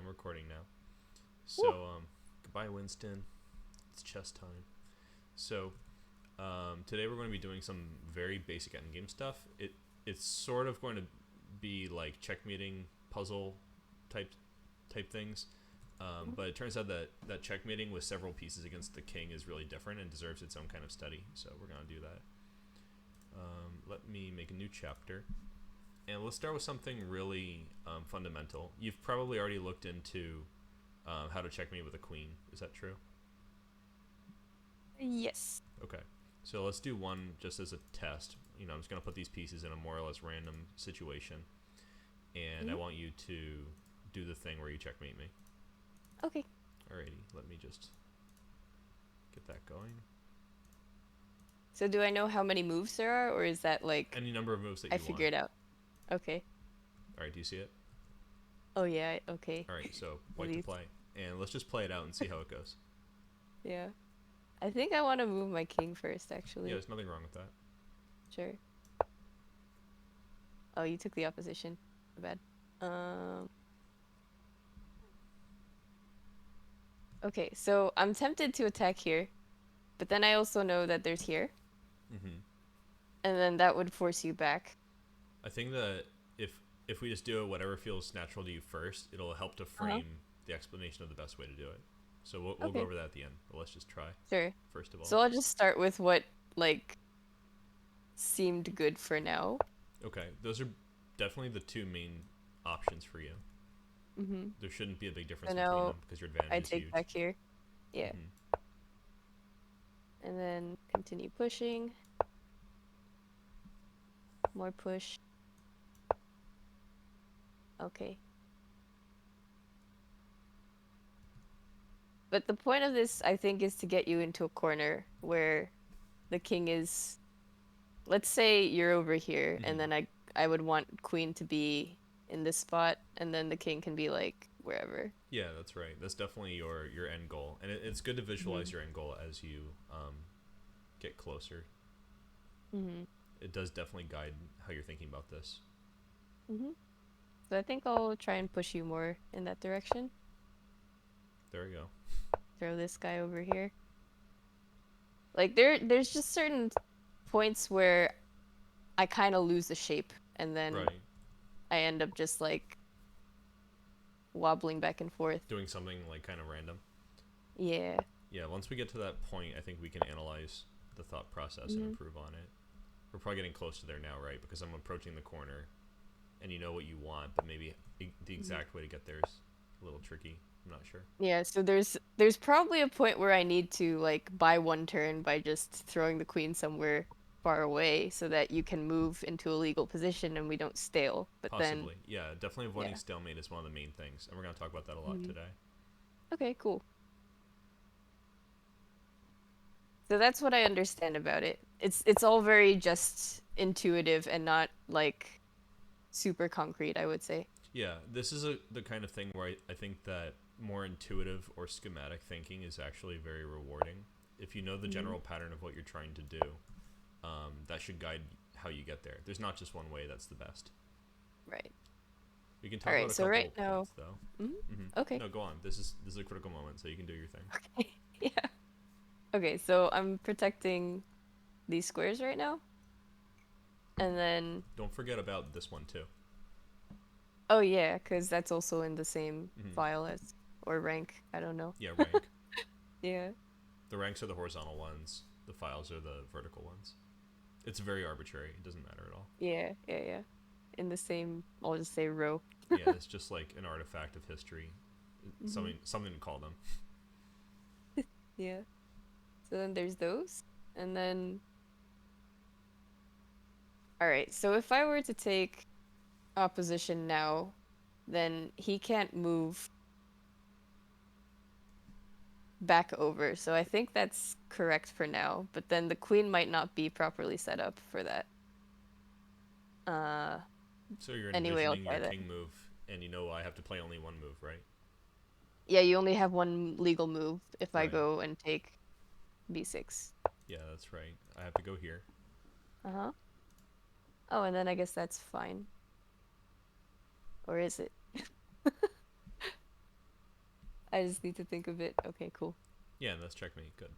I'm recording now. Woo. So, goodbye, Winston. It's chess time. So, today we're going to be doing some very basic endgame stuff. It's sort of going to be like checkmating puzzle type things. But it turns out that checkmating with several pieces against the king is really different and deserves its own kind of study. So we're going to do that. Let me make a new chapter. And let's start with something really fundamental. You've probably already looked into how to checkmate with a queen. Is that true? Yes. Okay. So let's do one just as a test. I'm just going to put these pieces in a more or less random situation. And I want you to do the thing where you checkmate me. Okay. Alrighty, let me just get that going. So do I know how many moves there are, or is that like Any number of moves that I you want. figured out? Okay. Alright, do you see it? Oh yeah, okay. Alright, so At white to least. play. And let's just play it out and see how it goes. Yeah. I think I want to move my king first, Yeah, actually. there's nothing wrong with that. Sure. Oh, you took the opposition. My bad. Um. Okay, so I'm tempted to attack here, but then I also know that there's here, Mm-hmm. and then that would force you back. I think that if if we just do it whatever feels natural to you first, it'll help to Uh-huh. frame the explanation of the best way to do it. So we'll go Okay. over that at the end. But let's just try Sure. first of all. So I'll just start with what like seemed good for now. Okay, those are definitely the two main options for you. Mm-hmm. There shouldn't be a big So difference between now them because your advantage I is take huge. back here. Yeah. Mm-hmm. And then continue pushing. More push. Okay. But the point of this, I think, is to get you into a corner where the king is. Let's say you're over here, and Mm-hmm. then I would want queen to be in this spot, and then the king can be like wherever. Yeah, that's right. That's definitely your end goal, and it's good to visualize Mm-hmm. your end goal as you get closer. Mm-hmm. It does definitely guide how you're thinking about this. Mm-hmm. So I think I'll try and push you more in that direction. There we go. Throw this guy over here. Like there's just certain points where I kind of lose the shape, and then Right. I end up just like wobbling back and forth. Doing something like kind of random. Yeah. Yeah. Once we get to that point, I think we can analyze the thought process and Mm-hmm. improve on it. We're probably getting close to there now, right? Because I'm approaching the corner, and you know what you want, but maybe the Mm-hmm. exact way to get there is a little tricky. I'm not sure. Yeah, so there's probably a point where I need to like buy one turn by just throwing the queen somewhere far away so that you can move into a legal position and we don't stale. But then, Possibly. Yeah, definitely avoiding yeah. stalemate is one of the main things, and we're going to talk about that a lot Mhm. today. Okay, cool. So that's what I understand about it. It's all very just intuitive and not like super concrete, I would say. Yeah, this is the kind of thing where I think that more intuitive or schematic thinking is actually very rewarding. If you know the Hmm. general pattern of what you're trying to do, that should guide how you get there. There's not just one way that's the best. Right. We can All talk about right, a so right couple now, points though. mhm. Mm-hmm. Okay. No, go on. This is a critical moment, so you can do your thing. Yeah. Okay, so I'm protecting these squares right now. And then, Don't forget about this one too. oh yeah, because that's also in the same Mm-hmm. file as, or rank. I don't know. Yeah, rank. Yeah. The ranks are the horizontal ones. The files are the vertical ones. It's very arbitrary. It doesn't matter at all. Yeah, yeah, yeah. In the same, I'll just say row. Yeah, it's just like an artifact of history. Hmm. Something to call them. Yeah. So then there's those. And then, all right. So if I were to take opposition now, then he can't move back over. So I think that's correct for now. But then the queen might not be properly set up for that. Uh, So you're anyway, I'll envisioning your try that. king move, and you know I have to play only one move, right? Yeah, you only have one legal move if I Right. go and take b6. Yeah, that's right. I have to go here. Uh-huh. Oh, and then I guess that's fine. Or is it? I just need to think of it. Okay, cool. Yeah, and that's checkmate. Good.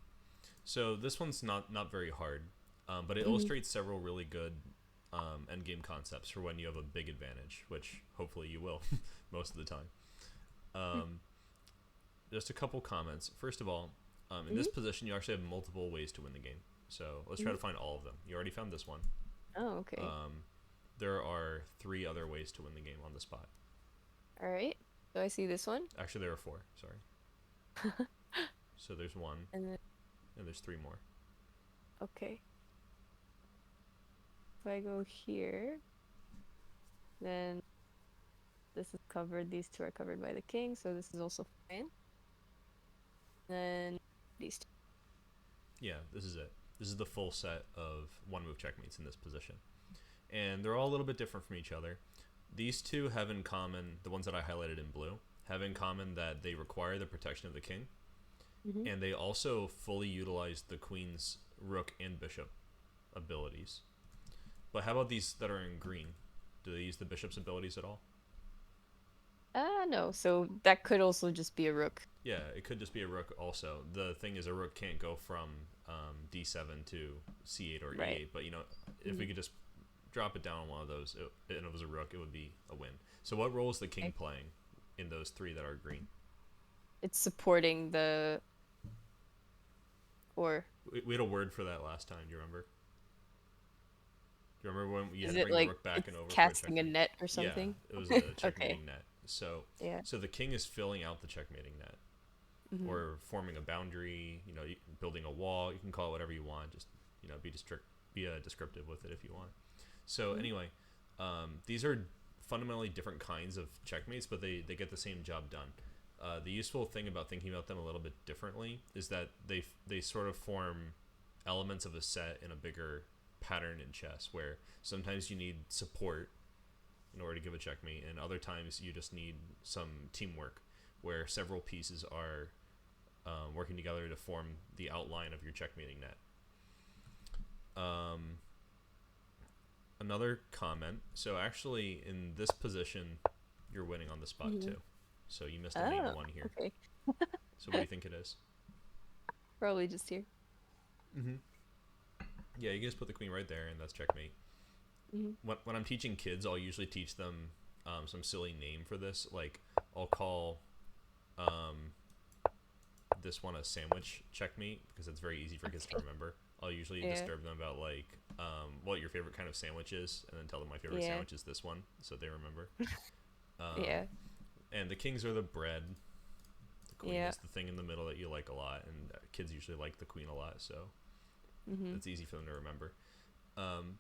So this one's not very hard, but it Hmm. illustrates several really good endgame concepts for when you have a big advantage, which hopefully you will most of the time. Um, just a couple comments. First of all, in Hmm. this position, you actually have multiple ways to win the game. So let's try Hmm. to find all of them. You already found this one. Oh, okay. Um, there are three other ways to win the game on the spot. All right. So I see this one. Actually, there are four. Sorry. So there's one, And then, and there's three more. okay. If I go here, then this is covered. These two are covered by the king, so this is also fine. Then these two. Yeah, this is it. This is the full set of one move checkmates in this position. And they're all a little bit different from each other. These two have in common, the ones that I highlighted in blue, have in common that they require the protection of the king, Hmm. and they also fully utilize the queen's rook and bishop abilities. But how about these that are in green? Do they use the bishop's abilities at all? No. So that could also just be a rook. Yeah, it could just be a rook also. The thing is, a rook can't go from d7 to c8 or Right. e8, but if we Hmm. could just drop it down on one of those, and it was a rook, it would be a win. So what role is the king Okay. playing in those three that are green? It's supporting the or We had a word for that last time. Do you remember? Do you remember when you is had to it bring the like rook back it's and over for a casting a checkmate? net or Yeah, something? it was a Okay. checkmating net. So, Yeah. so the king is filling out the checkmating net, Hmm. or forming a boundary. Building a wall. You can call it whatever you want. Just be descriptive with it if you want. So Hmm. anyway, these are fundamentally different kinds of checkmates, but they get the same job done. The useful thing about thinking about them a little bit differently is that they sort of form elements of a set in a bigger pattern in chess, where sometimes you need support in order to give a checkmate, and other times you just need some teamwork, where several pieces are working together to form the outline of your checkmating net. Um, Another comment. So actually, in this position, you're winning on the spot Hmm. too. So you missed a main Oh, one here. okay. So what do you think it is? Probably just here. Mm-hmm. Yeah, you can just put the queen right there, and that's checkmate. Hmm. When I'm teaching kids, I'll usually teach them some silly name for this. Like I'll call um, this one a sandwich checkmate because it's very easy for kids to Okay. remember. I'll usually Yeah. disturb them about like what your favorite kind of sandwich is, and then tell them my favorite Yeah. sandwich is this one, so they remember. Um, Yeah. and the kings are the bread. The queen Yeah. is the thing in the middle that you like a lot, and kids usually like the queen a lot, so Hmm. it's easy for them to remember.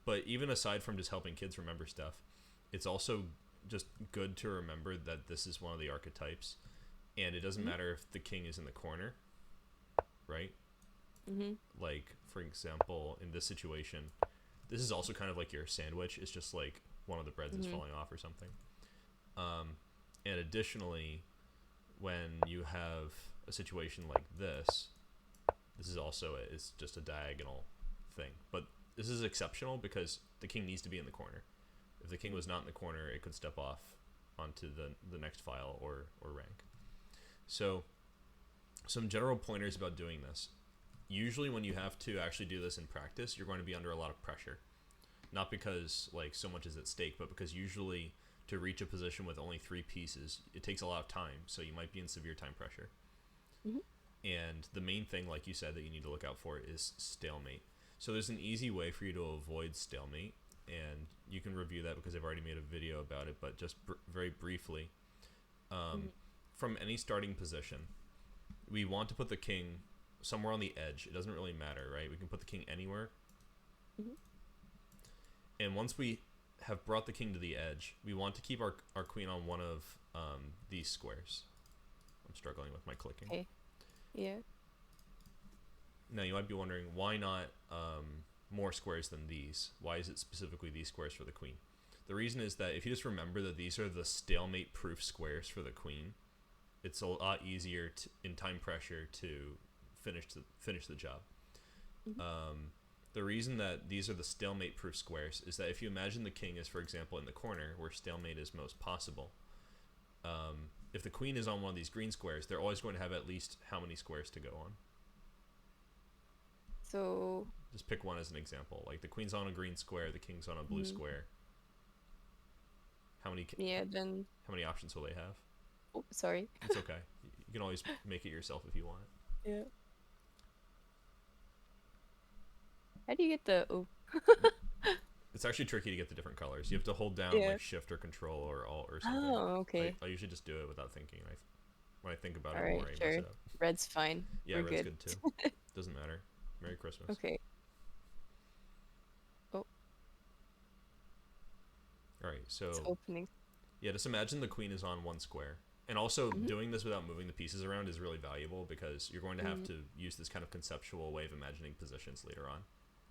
But even aside from just helping kids remember stuff, it's also just good to remember that this is one of the archetypes, and it doesn't Hmm. matter if the king is in the corner, right? Hmm. Like, for example, in this situation, this is also kind of like your sandwich. It's just like one of the breads is Hmm. falling off or something. Um, and additionally, when you have a situation like this is also it's just a diagonal thing. But this is exceptional because the king needs to be in the corner. If the king was not in the corner, it could step off onto the next file or rank. So some general pointers about doing this. Usually when you have to actually do this in practice, you're going to be under a lot of pressure. Not because like so much is at stake, but because usually to reach a position with only three pieces, it takes a lot of time, so you might be in severe time pressure. Hmm. And the main thing, like you said, that you need to look out for is stalemate. So there's an easy way for you to avoid stalemate, and you can review that because I've already made a video about it, but just very briefly, um, Hmm. from any starting position, we want to put the king somewhere on the edge. It doesn't really matter, right? We can put the king anywhere. Hmm. And once we have brought the king to the edge, we want to keep our queen on one of these squares. I'm struggling with my clicking. Okay. Yeah. Now, you might be wondering, why not more squares than these? Why is it specifically these squares for the queen? The reason is that if you just remember that these are the stalemate-proof squares for the queen, it's a lot easier in time pressure to finish the job. Hmm. The reason that these are the stalemate-proof squares is that if you imagine the king is, for example, in the corner where stalemate is most possible, if the queen is on one of these green squares, they're always going to have at least how many squares to go on? So Just pick one as an example. Like the queen's on a green square, the king's on a blue square. How many? then. How many options will they have? Oh, sorry. It's okay. You can always make it yourself if you want. Yeah. How do you get the? Oh. It's actually tricky to get the different colors. You have to hold down like Shift or Control or Alt or something. Oh, okay. I usually just do it without thinking. When I think about All it right, more, I sure. mess it up. Red's fine. Yeah, We're red's good too. Doesn't matter. Merry Christmas. Okay. Oh. All right, so It's opening. yeah, just imagine the queen is on one square. And also doing this without moving the pieces around is really valuable because you're going to have to use this kind of conceptual way of imagining positions later on,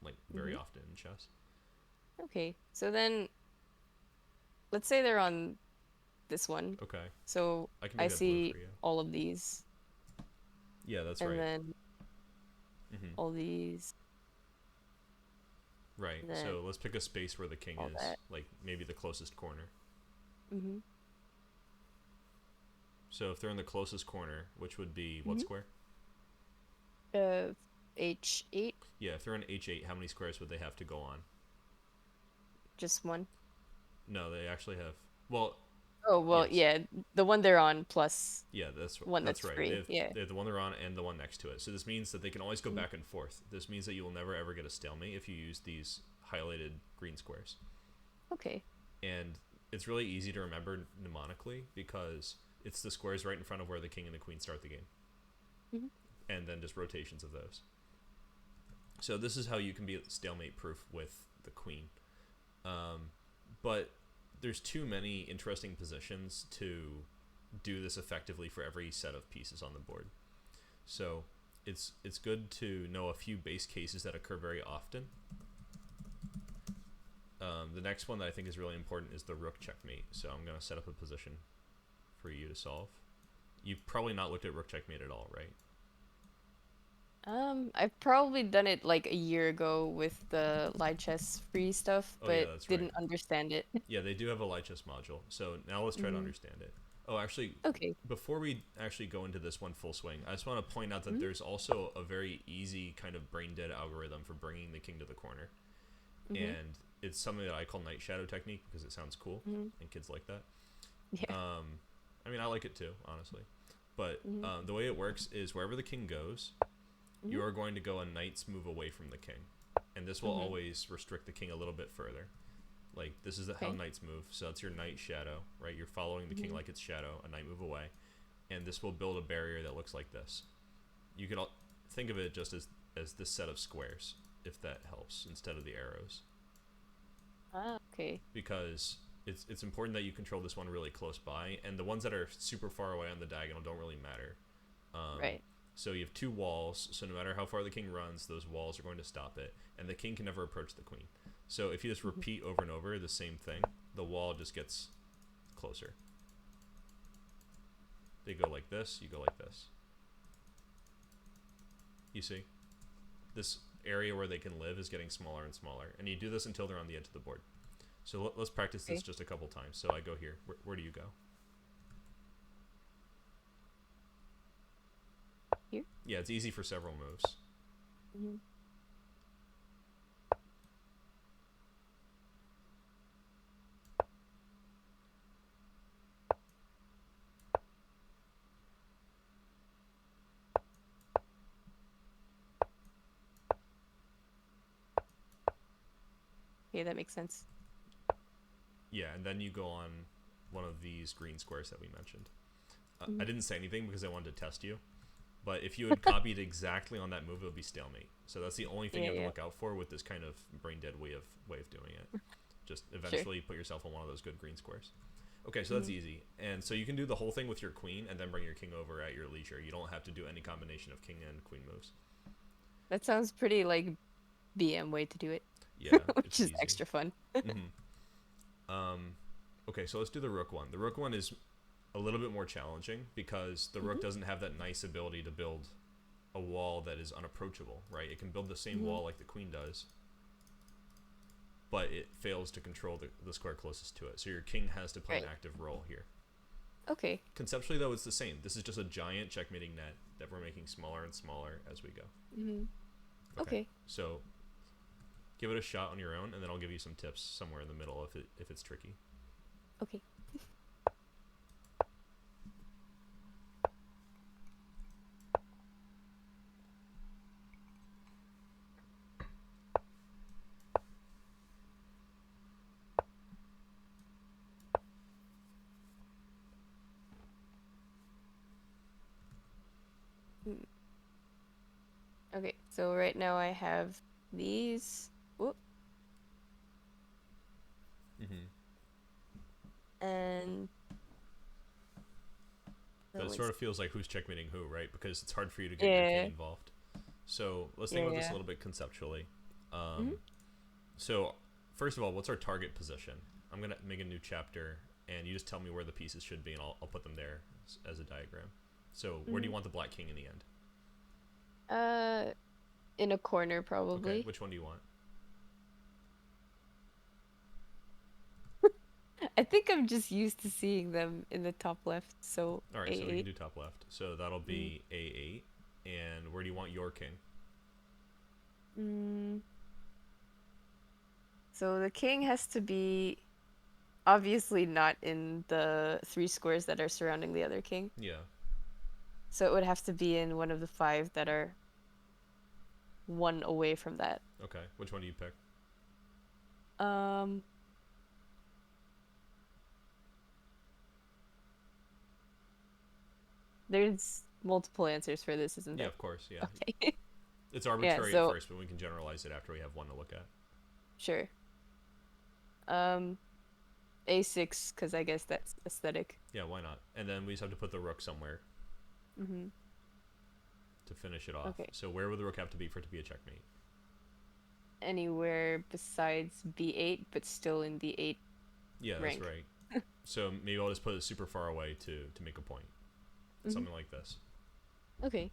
like very often in chess. Okay, so then let's say they're on this one. Okay. So I can I make that blue see for you. all of these. Yeah, that's and right. And then all these. Right. So let's pick a space where the king is, like maybe the closest corner. So if they're in the closest corner, which would be what square? H8. Yeah, if they're in H8, how many squares would they have to go on? Just one. No, they actually have. Well. Oh well, yes. yeah, the one they're on plus. Yeah, that's right. Free. They have the one they're on and the one next to it. So this means that they can always go back and forth. This means that you will never ever get a stalemate if you use these highlighted green squares. Okay. And it's really easy to remember mnemonically because it's the squares right in front of where the king and the queen start the game. And then just rotations of those. So this is how you can be stalemate proof with the queen. But there's too many interesting positions to do this effectively for every set of pieces on the board. So it's good to know a few base cases that occur very often. The next one that I think is really important is the rook checkmate. So I'm going to set up a position for you to solve. You've probably not looked at rook checkmate at all, right? I've probably done it like a year ago with the live chess free stuff, but didn't understand it. Yeah, they do have a live chess module. So now let's try to understand it. Oh, actually, before we actually go into this one full swing, I just want to point out that there's also a very easy kind of brain dead algorithm for bringing the king to the corner. And it's something that I call night shadow technique because it sounds cool and kids like that. Yeah. I mean, I like it too, honestly. But the way it works is wherever the king goes, you are going to go a knight's move away from the king. And this will always restrict the king a little bit further. Like, this is how knights move. So that's your knight shadow, right? You're following the king like it's shadow, a knight move away. And this will build a barrier that looks like this. You could think of it just as this set of squares, if that helps, instead of the arrows. Okay. Because it's important that you control this one really close by, and the ones that are super far away on the diagonal don't really matter. Right. So you have two walls, so no matter how far the king runs, those walls are going to stop it, and the king can never approach the queen. So if you just repeat over and over the same thing, the wall just gets closer. They go like this, you go like this. You see? This area where they can live is getting smaller and smaller, and you do this until they're on the edge of the board. So let's practice this just a couple times. So I go here. Where do you go? Here? Yeah, it's easy for several moves. Okay, that makes sense. Yeah, and then you go on one of these green squares that we mentioned. I didn't say anything because I wanted to test you. But if you had copied exactly on that move, it would be stalemate. So that's the only thing you have to look out for with this kind of brain dead way of doing it. Just eventually put yourself on one of those good green squares. Okay, so that's easy. And so you can do the whole thing with your queen and then bring your king over at your leisure. You don't have to do any combination of king and queen moves. That sounds pretty like BM way to do it. Yeah, which is easy. Extra fun. Okay, so let's do the rook one. The rook one is a little bit more challenging because the rook doesn't have that nice ability to build a wall that is unapproachable, right? It can build the same wall like the queen does, but it fails to control the square closest to it. So your king has to play an active role here. Okay. Conceptually, though, it's the same. This is just a giant checkmating net that we're making smaller and smaller as we go. Mm-hmm. Okay. Okay. So give it a shot on your own, and then I'll give you some tips somewhere in the middle if it's tricky. Okay. Hmm. Okay, so right now I have these. Whoop. Mm-hmm. And But the it one's sort of feels like who's checkmating who, right? Because it's hard for you to get your king yeah. involved. So let's think Yeah, about this a yeah. little bit conceptually. Mm-hmm. So first of all, what's our target position? I'm gonna make a new chapter, and you just tell me where the pieces should be, and I'll put them there as a diagram. So where do you Mm-hmm. want the black king in the end? Uh, in a corner Okay, probably. which one do you want? I think I'm just used to seeing them in the top left, so All right, so we can A8. do top left. So that'll Mm. be A8. And where do you want your king? Mm. So the king has to be obviously not in the three squares that are surrounding the other king. Yeah. So it would have to be in one of the five that are one away from that. Okay, which one do you pick? Um, there's multiple answers for this, isn't Yeah, there? of course. Yeah, Okay. it's Yeah, arbitrary at so first, but we can generalize it after we have one to look at. sure. Um, A6, because I guess that's aesthetic. Yeah, why not? And then we just have to put the rook somewhere Mm-hmm. to finish it off. Okay. So where would the rook have to be for it to be a checkmate? Anywhere besides B8, but still in the 8 Yeah, that's rank. right. So maybe I'll just put it super far away to make a point. Mm-hmm. Something like this. Okay.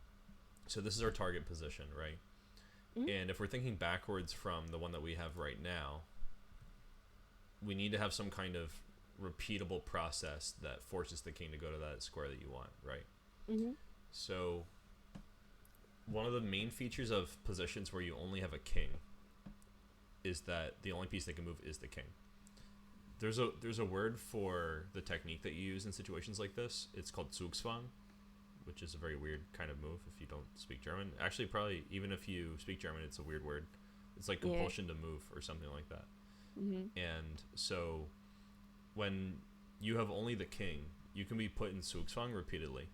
So this is our target position, right? Mm-hmm. And if we're thinking backwards from the one that we have right now, we need to have some kind of repeatable process that forces the king to go to that square that you want, right? Mm-hmm. So one of the main features of positions where you only have a king is that the only piece that can move is the king. There's a word for the technique that you use in situations like this. It's called zugzwang, which is a very weird kind of move if you don't speak German. Actually, probably even if you speak German, it's a weird word. It's like Yeah. compulsion to move or something like that. Mm-hmm. And so when you have only the king, you can be put in zugzwang repeatedly.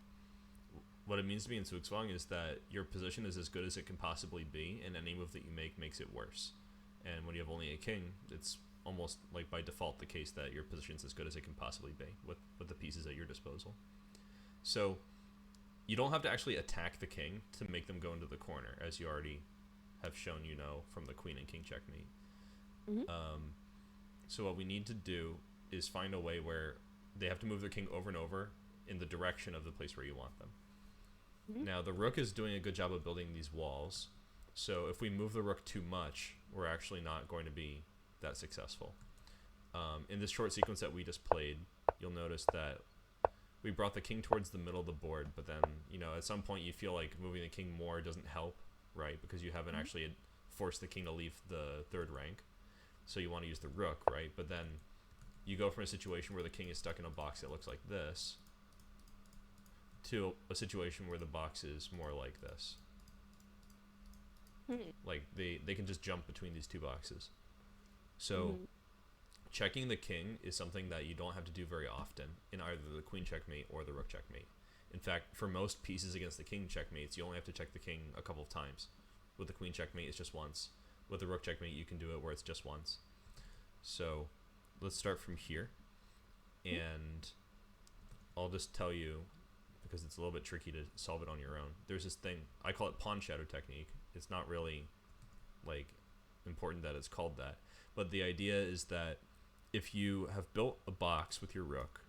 What it means to be in zugzwang is that your position is as good as it can possibly be, and any move that you make makes it worse. And when you have only a king, it's almost like by default the case that your position's as good as it can possibly be with the pieces at your disposal. So you don't have to actually attack the king to make them go into the corner, as you already have shown from the queen and king checkmate. Mm-hmm. So what we need to do is find a way where they have to move their king over and over in the direction of the place where you want them. Mm-hmm. Now the rook is doing a good job of building these walls, so if we move the rook too much, we're actually not going to be that successful. In this short sequence that we just played, you'll notice that we brought the king towards the middle of the board, but then at some point you feel like moving the king more doesn't help, right? Because you haven't actually forced the king to leave the third rank, so you want to use the rook, right? But then you go from a situation where the king is stuck in a box that looks like this to a situation where the box is more like this. Mm-hmm. Like they can just jump between these two boxes. So Mm-hmm. checking the king is something that you don't have to do very often in either the queen checkmate or the rook checkmate. In fact, for most pieces against the king checkmates, you only have to check the king a couple of times. With the queen checkmate, it's just once. With the rook checkmate, you can do it where it's just once. So let's start from here. And I'll just tell you, because it's a little bit tricky to solve it on your own. There's this thing, I call it pawn shadow technique. It's not really like important that it's called that. But the idea is that if you have built a box with your rook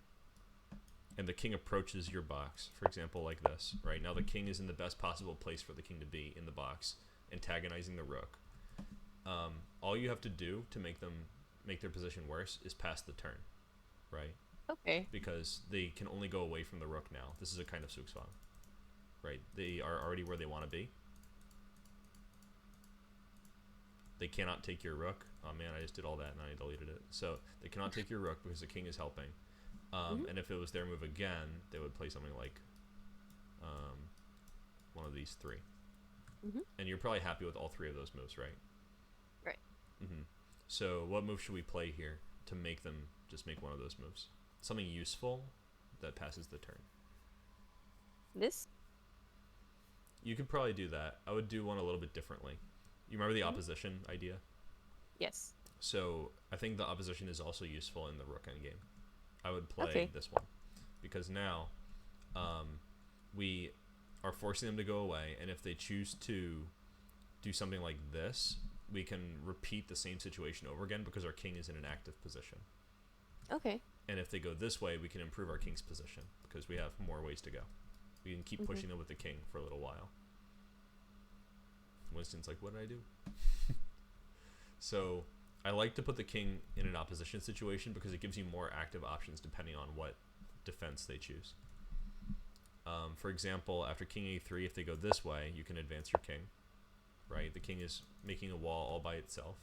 and the king approaches your box, for example, like this, right? Now the king is in the best possible place for the king to be in the box, antagonizing the rook. All you have to do to make their position worse is pass the turn, right? Okay. because they can only go away from the rook now. This is a kind of zugzwang, right? They are already where they want to be. They cannot take your rook. Oh man, I just did all that and I deleted it. So they cannot take your rook because the king is helping. And if it was their move again, they would play something like one of these three. And you're probably happy with all three of those moves, right? Right. So what move should we play here to make them just make one of those moves? Something useful that passes the turn. This? You could probably do that. I would do one a little bit differently. You remember the opposition idea? Yes. So I think the opposition is also useful in the rook endgame. I would play this one because now we are forcing them to go away, and if they choose to do something like this, we can repeat the same situation over again because our king is in an active position. Okay. And if they go this way, we can improve our king's position because we have more ways to go. We can keep pushing them with the king for a little while. Winston's like, what did I do? So I like to put the king in an opposition situation because it gives you more active options depending on what defense they choose. For example, after king a3, if they go this way, you can advance your king, right? The king is making a wall all by itself.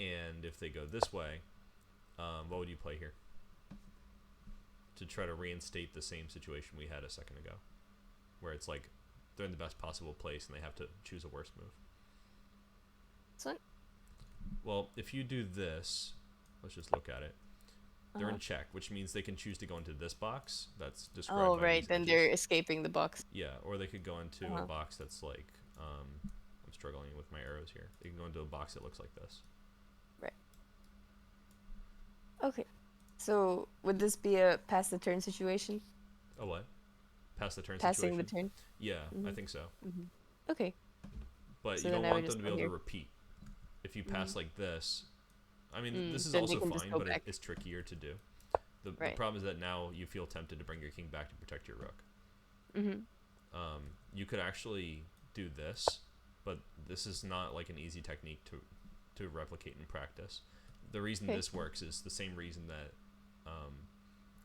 And if they go this way, what would you play here? To try to reinstate the same situation we had a second ago, where it's like they're in the best possible place and they have to choose a worse move. This one? Well, if you do this, let's just look at it. They're in check, which means they can choose to go into this box that's described by right. these Then edges. they're escaping the box. Yeah, or they could go into a box that's like, I'm struggling with my arrows here. They can go into a box that looks like this. Right. Okay. So would this be a pass the turn situation? A what? Pass the turn Passing situation? the turn? Yeah, I think so. Okay. But So you don't then I want would them to just be go able here. to repeat. If you pass like this, I mean, this is then they also can just fine, go but back. it's trickier to do. The Right. problem is that now you feel tempted to bring your king back to protect your rook. You could actually do this, but this is not like an easy technique to replicate in practice. The reason this works is the same reason that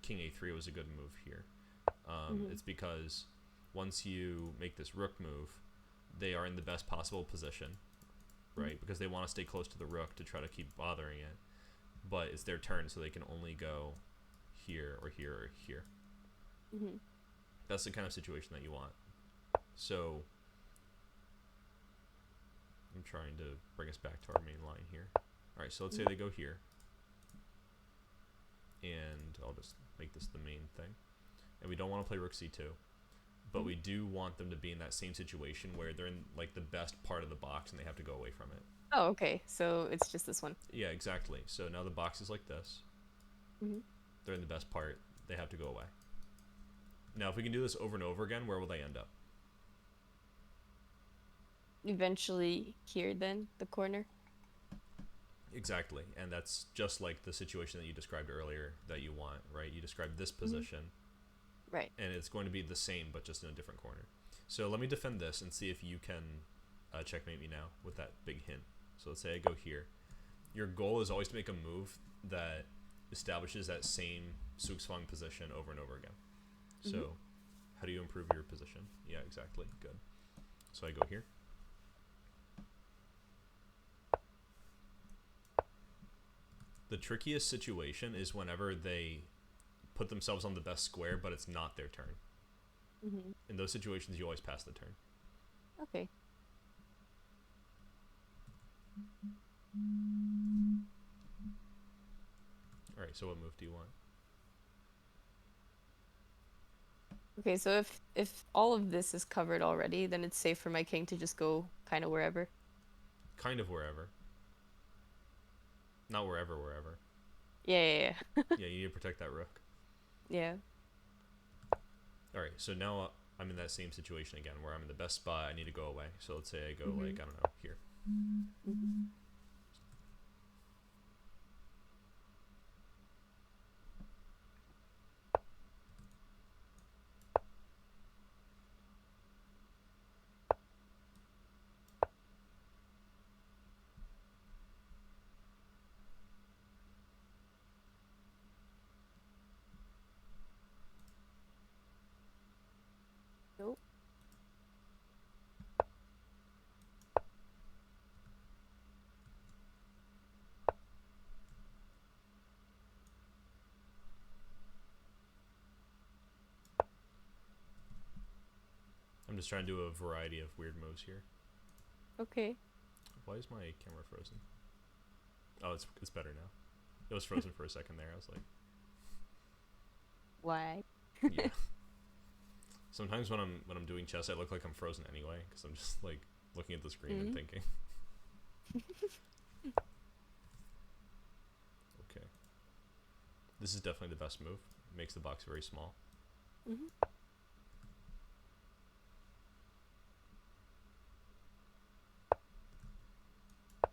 king a3 was a good move here. It's because once you make this rook move, they are in the best possible position, right? Because they want to stay close to the rook to try to keep bothering it. But it's their turn, so they can only go here or here or here. That's the kind of situation that you want. So I'm trying to bring us back to our main line here. Alright, so let's say they go here. And I'll just make this the main thing. And we don't want to play rook c2. But we do want them to be in that same situation where they're in like the best part of the box and they have to go away from it. Oh, okay. So it's just this one. Yeah, exactly. So now the box is like this. They're in the best part. They have to go away. Now, if we can do this over and over again, where will they end up? Eventually here then, the corner. Exactly. And that's just like the situation that you described earlier that you want, right? You described this position. Right. And it's going to be the same, but just in a different corner. So let me defend this and see if you can checkmate me now with that big hint. So let's say I go here. Your goal is always to make a move that establishes that same zugzwang position over and over again. So how do you improve your position? Yeah, exactly. Good. So I go here. The trickiest situation is whenever they put themselves on the best square, but it's not their turn. In those situations, you always pass the turn. Okay. Alright, so what move do you want? Okay, so if all of this is covered already, then it's safe for my king to just go kind of wherever. Kind of wherever. Not wherever. Yeah. Yeah, you need to protect that rook. Yeah. Alright, so now I'm in that same situation again where I'm in the best spot. I need to go away. So let's say I go like, I don't know, here. Nope. I'm just trying to do a variety of weird moves here. Okay. Why is my camera frozen? Oh, it's better now. It was frozen for a second there. I was like, Why? yeah. Sometimes when I'm doing chess, I look like I'm frozen anyway because I'm just like looking at the screen and thinking. Okay. This is definitely the best move. It makes the box very small.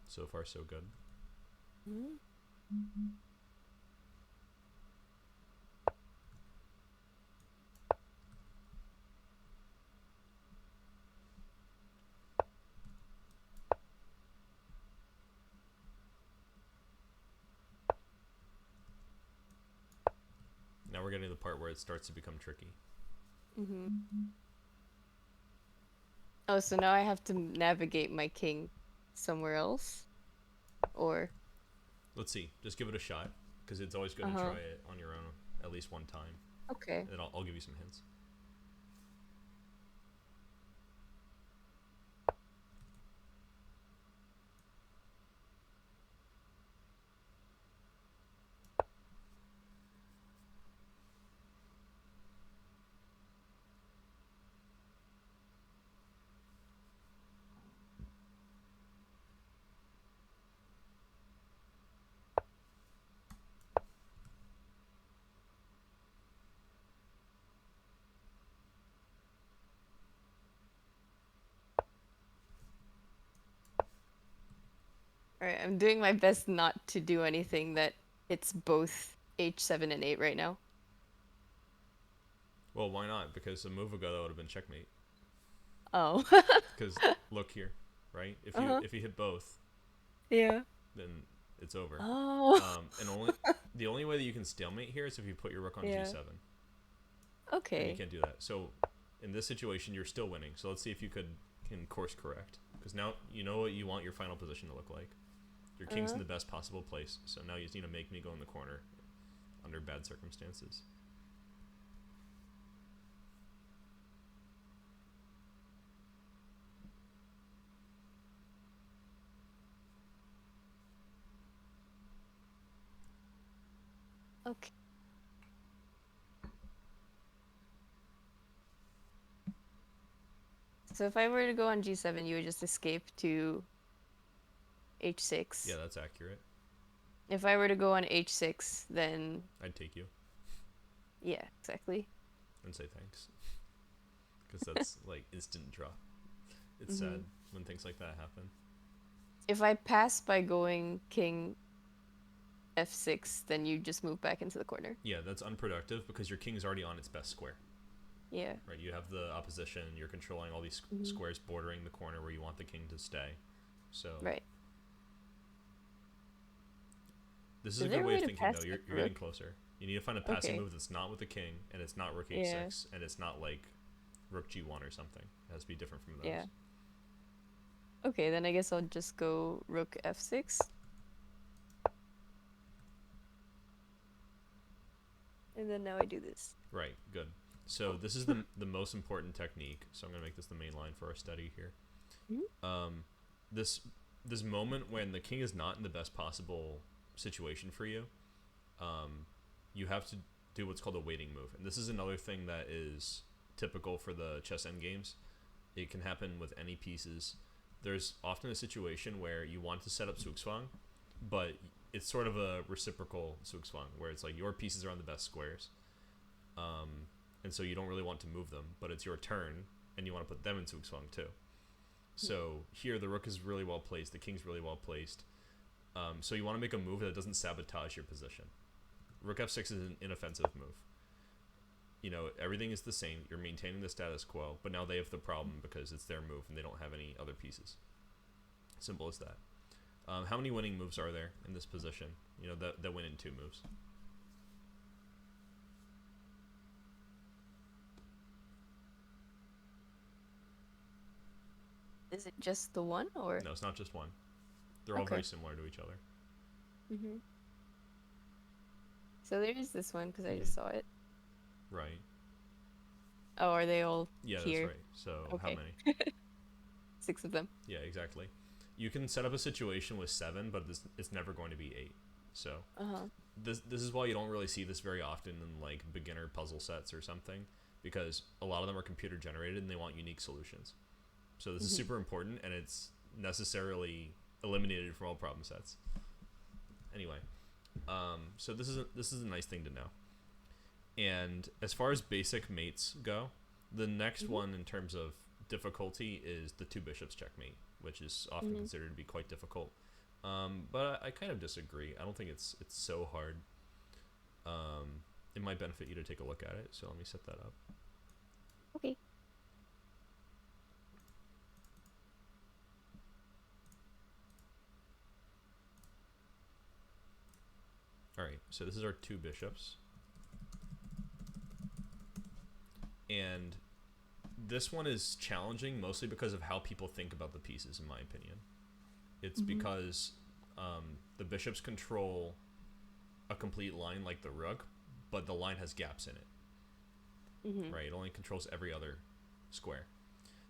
So far, so good. Now we're getting to the part where it starts to become tricky. Oh, so now I have to navigate my king somewhere else? Or... Let's see. Just give it a shot because it's always good to try it on your own at least one time. Okay. And I'll give you some hints. Alright, I'm doing my best not to do anything that it's both h7 and 8 right now. Well, why not? Because a move ago that would have been checkmate. Oh. Because look here, right? If you hit both, Yeah. then it's over. Oh. And the only way that you can stalemate here is if you put your rook on g7. Okay. And you can't do that. So in this situation, you're still winning. So let's see if you can course correct. Because now you know what you want your final position to look like. Your king's in the best possible place. So now you just need to make me go in the corner under bad circumstances. Okay. So if I were to go on g7, you would just escape to h6. Yeah, that's accurate. If I were to go on h6, then... I'd take you. Yeah, exactly. And say thanks. Because that's like instant draw. It's sad when things like that happen. If I pass by going king f6, then you just move back into the corner. Yeah, that's unproductive because your king's already on its best square. Yeah. Right, you have the opposition, you're controlling all these squares bordering the corner where you want the king to stay. So Right. This is a good way of thinking, though. You're getting closer. You need to find a passing move that's not with the king, and it's not rook h6, and it's not like rook g1 or something. It has to be different from those. Yeah. Okay, then I guess I'll just go rook f6. And then now I do this. Right, good. So this is the most important technique. So I'm going to make this the main line for our study here. This moment when the king is not in the best possible situation for you, you have to do what's called a waiting move. And this is another thing that is typical for the chess endgames. It can happen with any pieces. There's often a situation where you want to set up zugzwang, but it's sort of a reciprocal zugzwang where it's like your pieces are on the best squares. And so you don't really want to move them, but it's your turn, and you want to put them in zugzwang too. So here the rook is really well placed, the king's really well placed. So you want to make a move that doesn't sabotage your position. Rook f6 is an inoffensive move. You know, everything is the same. You're maintaining the status quo, but now they have the problem because it's their move and they don't have any other pieces. Simple as that. How many winning moves are there in this position? You know, that win in 2 moves. Is it just the one or? No, it's not just one. They're all Okay. very similar to each other. Mm-hmm. So there is this one because I Mm-hmm. just saw it. Right. Oh, are they all Yeah, that's here? right. So how Okay. many? 6 of them. Yeah, exactly. You can set up a situation with 7, but it's never going to be 8. So Uh-huh. this is why you don't really see this very often in like beginner puzzle sets or something, because a lot of them are computer generated and they want unique solutions. So this is Mm-hmm. super important, and it's necessarily eliminated from all problem sets. Anyway, so this is a nice thing to know. And as far as basic mates go, the next Mm-hmm. one in terms of difficulty is the two bishops checkmate, which is often Mm-hmm. considered to be quite difficult. But I kind of disagree. I don't think it's so hard. It might benefit you to take a look at it. So let me set that up. Okay. All right. So this is our two bishops, and this one is challenging mostly because of how people think about the pieces. In my opinion, it's Mm-hmm. because the bishops control a complete line like the rook, but the line has gaps in it. Mm-hmm. Right? It only controls every other square.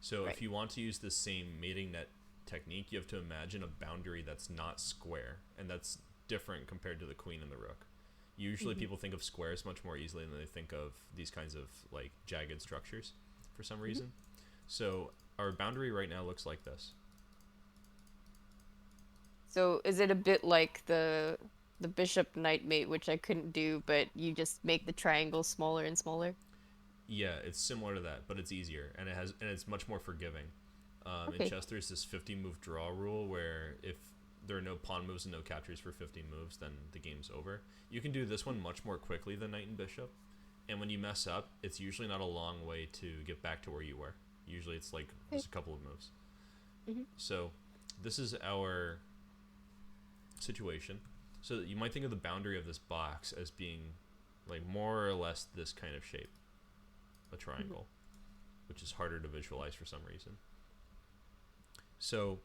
So Right. if you want to use the same mating net technique, you have to imagine a boundary that's not square, and that's different compared to the queen and the rook. Usually Mm-hmm. people think of squares much more easily than they think of these kinds of like jagged structures for some Mm-hmm. reason. So our boundary right now looks like this. So is it a bit like the bishop knight mate, which I couldn't do, but you just make the triangle smaller and smaller? Yeah, it's similar to that, but it's easier, and it's much more forgiving. In Okay. chess, there's this 50 move draw rule where if there are no pawn moves and no captures for 50 moves, then the game's over. You can do this one much more quickly than knight and bishop, and when you mess up, it's usually not a long way to get back to where you were. Usually, it's like Okay. just a couple of moves. Mm-hmm. So, this is our situation. So you might think of the boundary of this box as being like more or less this kind of shape, a Mm-hmm. triangle, which is harder to visualize for some reason. So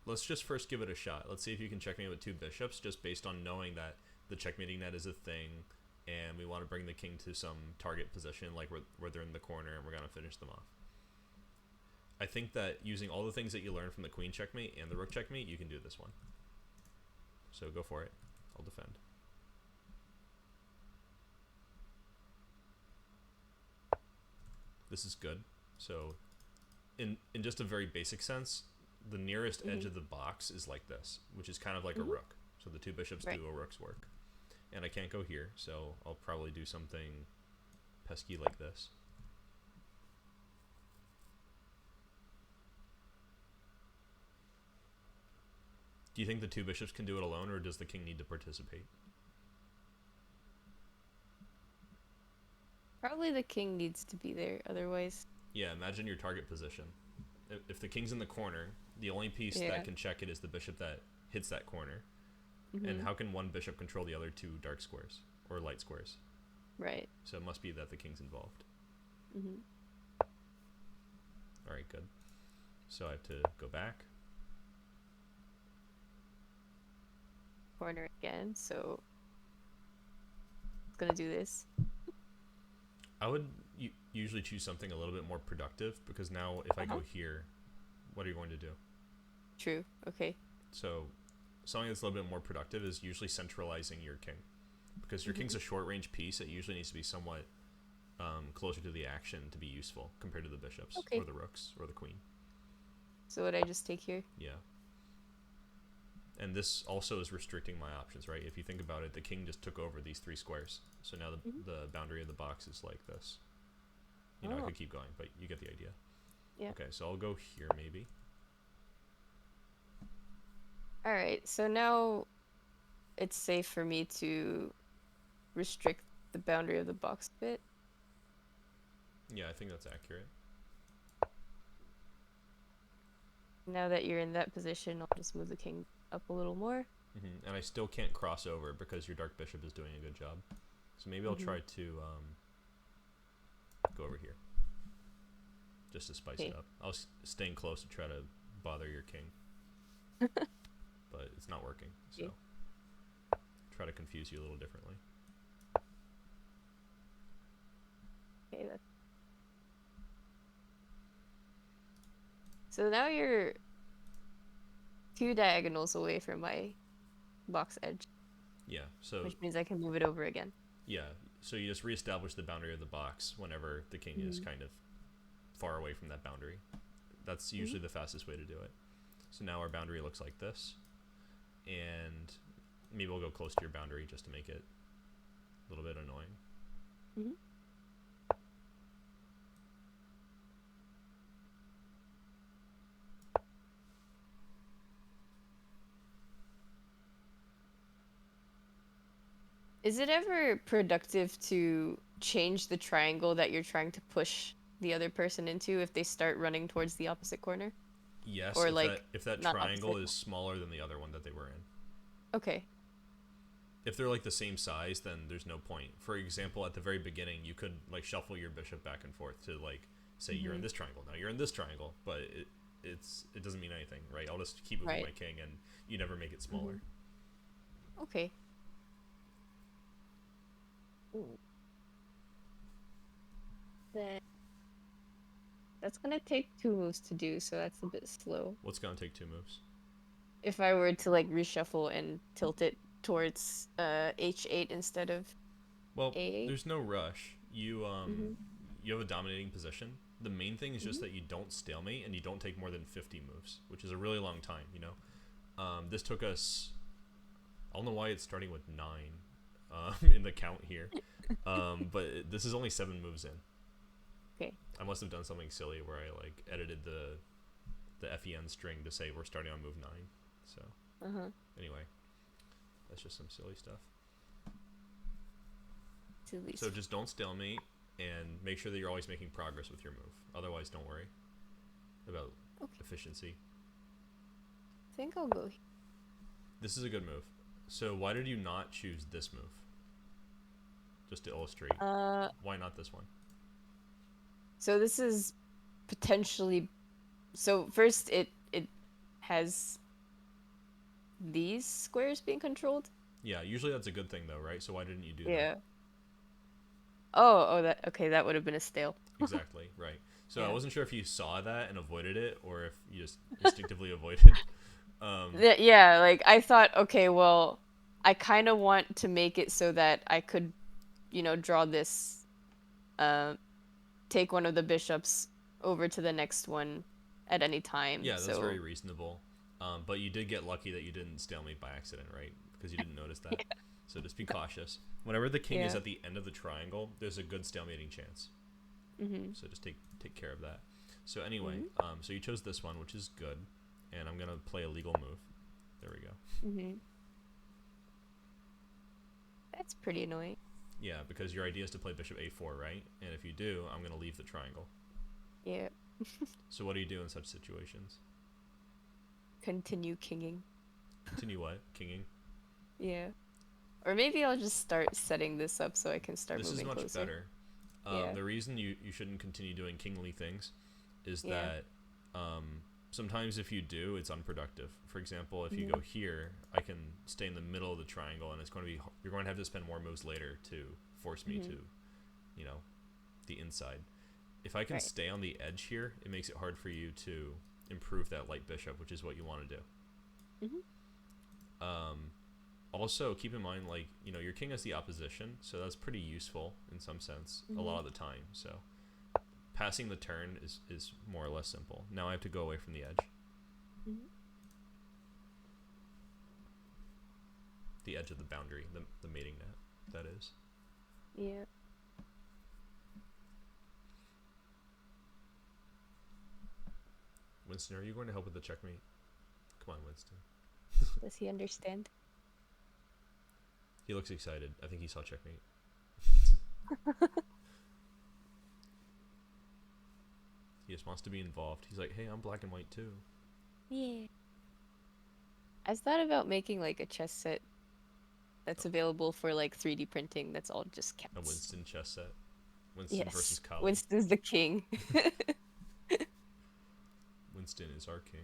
let's just first give it a shot. Let's see if you can checkmate with two bishops, just based on knowing that the checkmating net is a thing, and we want to bring the king to some target position, like where they're in the corner, and we're gonna finish them off. I think that using all the things that you learned from the queen checkmate and the rook checkmate, you can do this one. So go for it. I'll defend. This is good. So in just a very basic sense, the nearest edge Mm-hmm. of the box is like this, which is kind of like a Mm-hmm. rook. So the two bishops Right. do a rook's work. And I can't go here, so I'll probably do something pesky like this. Do you think the two bishops can do it alone, or does the king need to participate? Probably the king needs to be there, otherwise. Yeah, imagine your target position. If the king's in the corner, the only piece Yeah. that can check it is the bishop that hits that corner. And Mm-hmm. how can one bishop control the other two dark squares or light squares? Right. So it must be that the king's involved. Mm-hmm. All right, good. So I have to go back. Corner again, so it's gonna do this. I would usually choose something a little bit more productive, because now if I Uh-huh. go here, what are you going to do? True. Okay. So something that's a little bit more productive is usually centralizing your king, because your Mm-hmm. king's a short range piece. It usually needs to be somewhat closer to the action to be useful compared to the bishops Okay. or the rooks or the queen. So would I just take here? Yeah. And this also is restricting my options, right? If you think about it, the king just took over these three squares. So now Mm-hmm. the boundary of the box is like this. You know, I Oh. could keep going, but you get the idea. Yeah. Okay, so I'll go here maybe. All right. So now it's safe for me to restrict the boundary of the box a bit. Yeah, I think that's accurate. Now that you're in that position, I'll just move the king up a little more. And I still can't cross over because your dark bishop is doing a good job. So maybe I'll Mhm. try to go over here. just to spice it Okay. up. I was staying close to try to bother your king, but it's not working. So Okay. try to confuse you a little differently. Okay. So now you're two diagonals away from my box edge, Yeah. So which means I can move it over again. yeah. So you just reestablish the boundary of the box whenever the king is Mm-hmm. kind of far away from that boundary. That's Mm-hmm. usually the fastest way to do it. So now our boundary looks like this, and maybe we'll go close to your boundary just to make it a little bit annoying. Mm-hmm. Is it ever productive to change the triangle that you're trying to push the other person into if they start running towards the opposite corner? Yes, Or if that like if that not triangle opposite. is smaller than the other one that they were in. Okay. If they're like the same size, then there's no point. For example, at the very beginning, you could like shuffle your bishop back and forth to like say you're in Mm-hmm. this triangle now, you're in this triangle, but it doesn't mean anything, right? I'll just keep moving Right. my king, and you never make it Mm-hmm. smaller. Okay. Ooh. Then that's gonna take two moves to do, so that's a bit slow. What's gonna take two moves? If I were to like reshuffle and tilt it towards H8 instead of Well, A8. there's no rush. Mm-hmm. You have a dominating position. The main thing is just Mm-hmm. that you don't stalemate and you don't take more than 50 moves, which is a really long time. This took us. I don't know why it's starting with 9 in the count here, but this is only 7 moves in. Okay. I must have done something silly where I like edited the FEN string to say we're starting on move 9. So Uh-huh. anyway, that's just some silly stuff. To at So least. just don't stalemate and make sure that you're always making progress with your move. Otherwise, don't worry about Okay. efficiency. I think I'll go here. This is a good move. So why did you not choose this move? Just to illustrate. Why not this one? So this is potentially so first it has these squares being controlled. Yeah, usually that's a good thing though, right? So why didn't you do that? Yeah. Oh, that okay, that would have been a stale. Exactly, right. So I Yeah. wasn't sure if you saw that and avoided it or if you just instinctively avoided. Yeah, like I thought, okay, well, I kind of want to make it so that I could, draw this, uh, take one of the bishops over to the next one at any time. Yeah, that's very So, reasonable. But you did get lucky that you didn't stalemate by accident, right? Because you didn't notice that. So just be cautious. Whenever the king is yeah. at the end of the triangle, there's a good stalemating chance. Mhm. So just take care of that. So anyway, Mhm. so you chose this one, which is good, and I'm gonna play a legal move. There we go. Mhm. That's pretty annoying. Yeah, because your idea is to play bishop a4, right? And if you do, I'm gonna leave the triangle. Yeah. So what do you do in such situations? Continue kinging. Continue what? Kinging? Yeah. Or maybe I'll just start setting this up so I can start This is moving much closer. better. Yeah. The reason you shouldn't continue doing kingly things is Yeah. that sometimes if you do, it's unproductive. For example, if you Mhm. go here, I can stay in the middle of the triangle, and it's going to be you're going to have to spend more moves later to force me Mhm. to, the inside. If I can Right. stay on the edge here, it makes it hard for you to improve that light bishop, which is what you want to do. Mhm. Also, keep in mind, like, your king has the opposition, so that's pretty useful in some sense a lot Mhm. of the time. So passing the turn is more or less simple. Now I have to go away from the edge. Mhm. The edge of the boundary, the mating net, that is. Yeah. Winston, are you going to help with the checkmate? Come on, Winston. Does he understand? He looks excited. I think he saw checkmate. He just wants to be involved. He's like, hey, I'm black and white too. Yeah. I thought about making like a chess set that's available for like 3D printing that's all just A cats. Winston chess set. Winston versus Yes. Kali. Winston's the king. Winston is our king.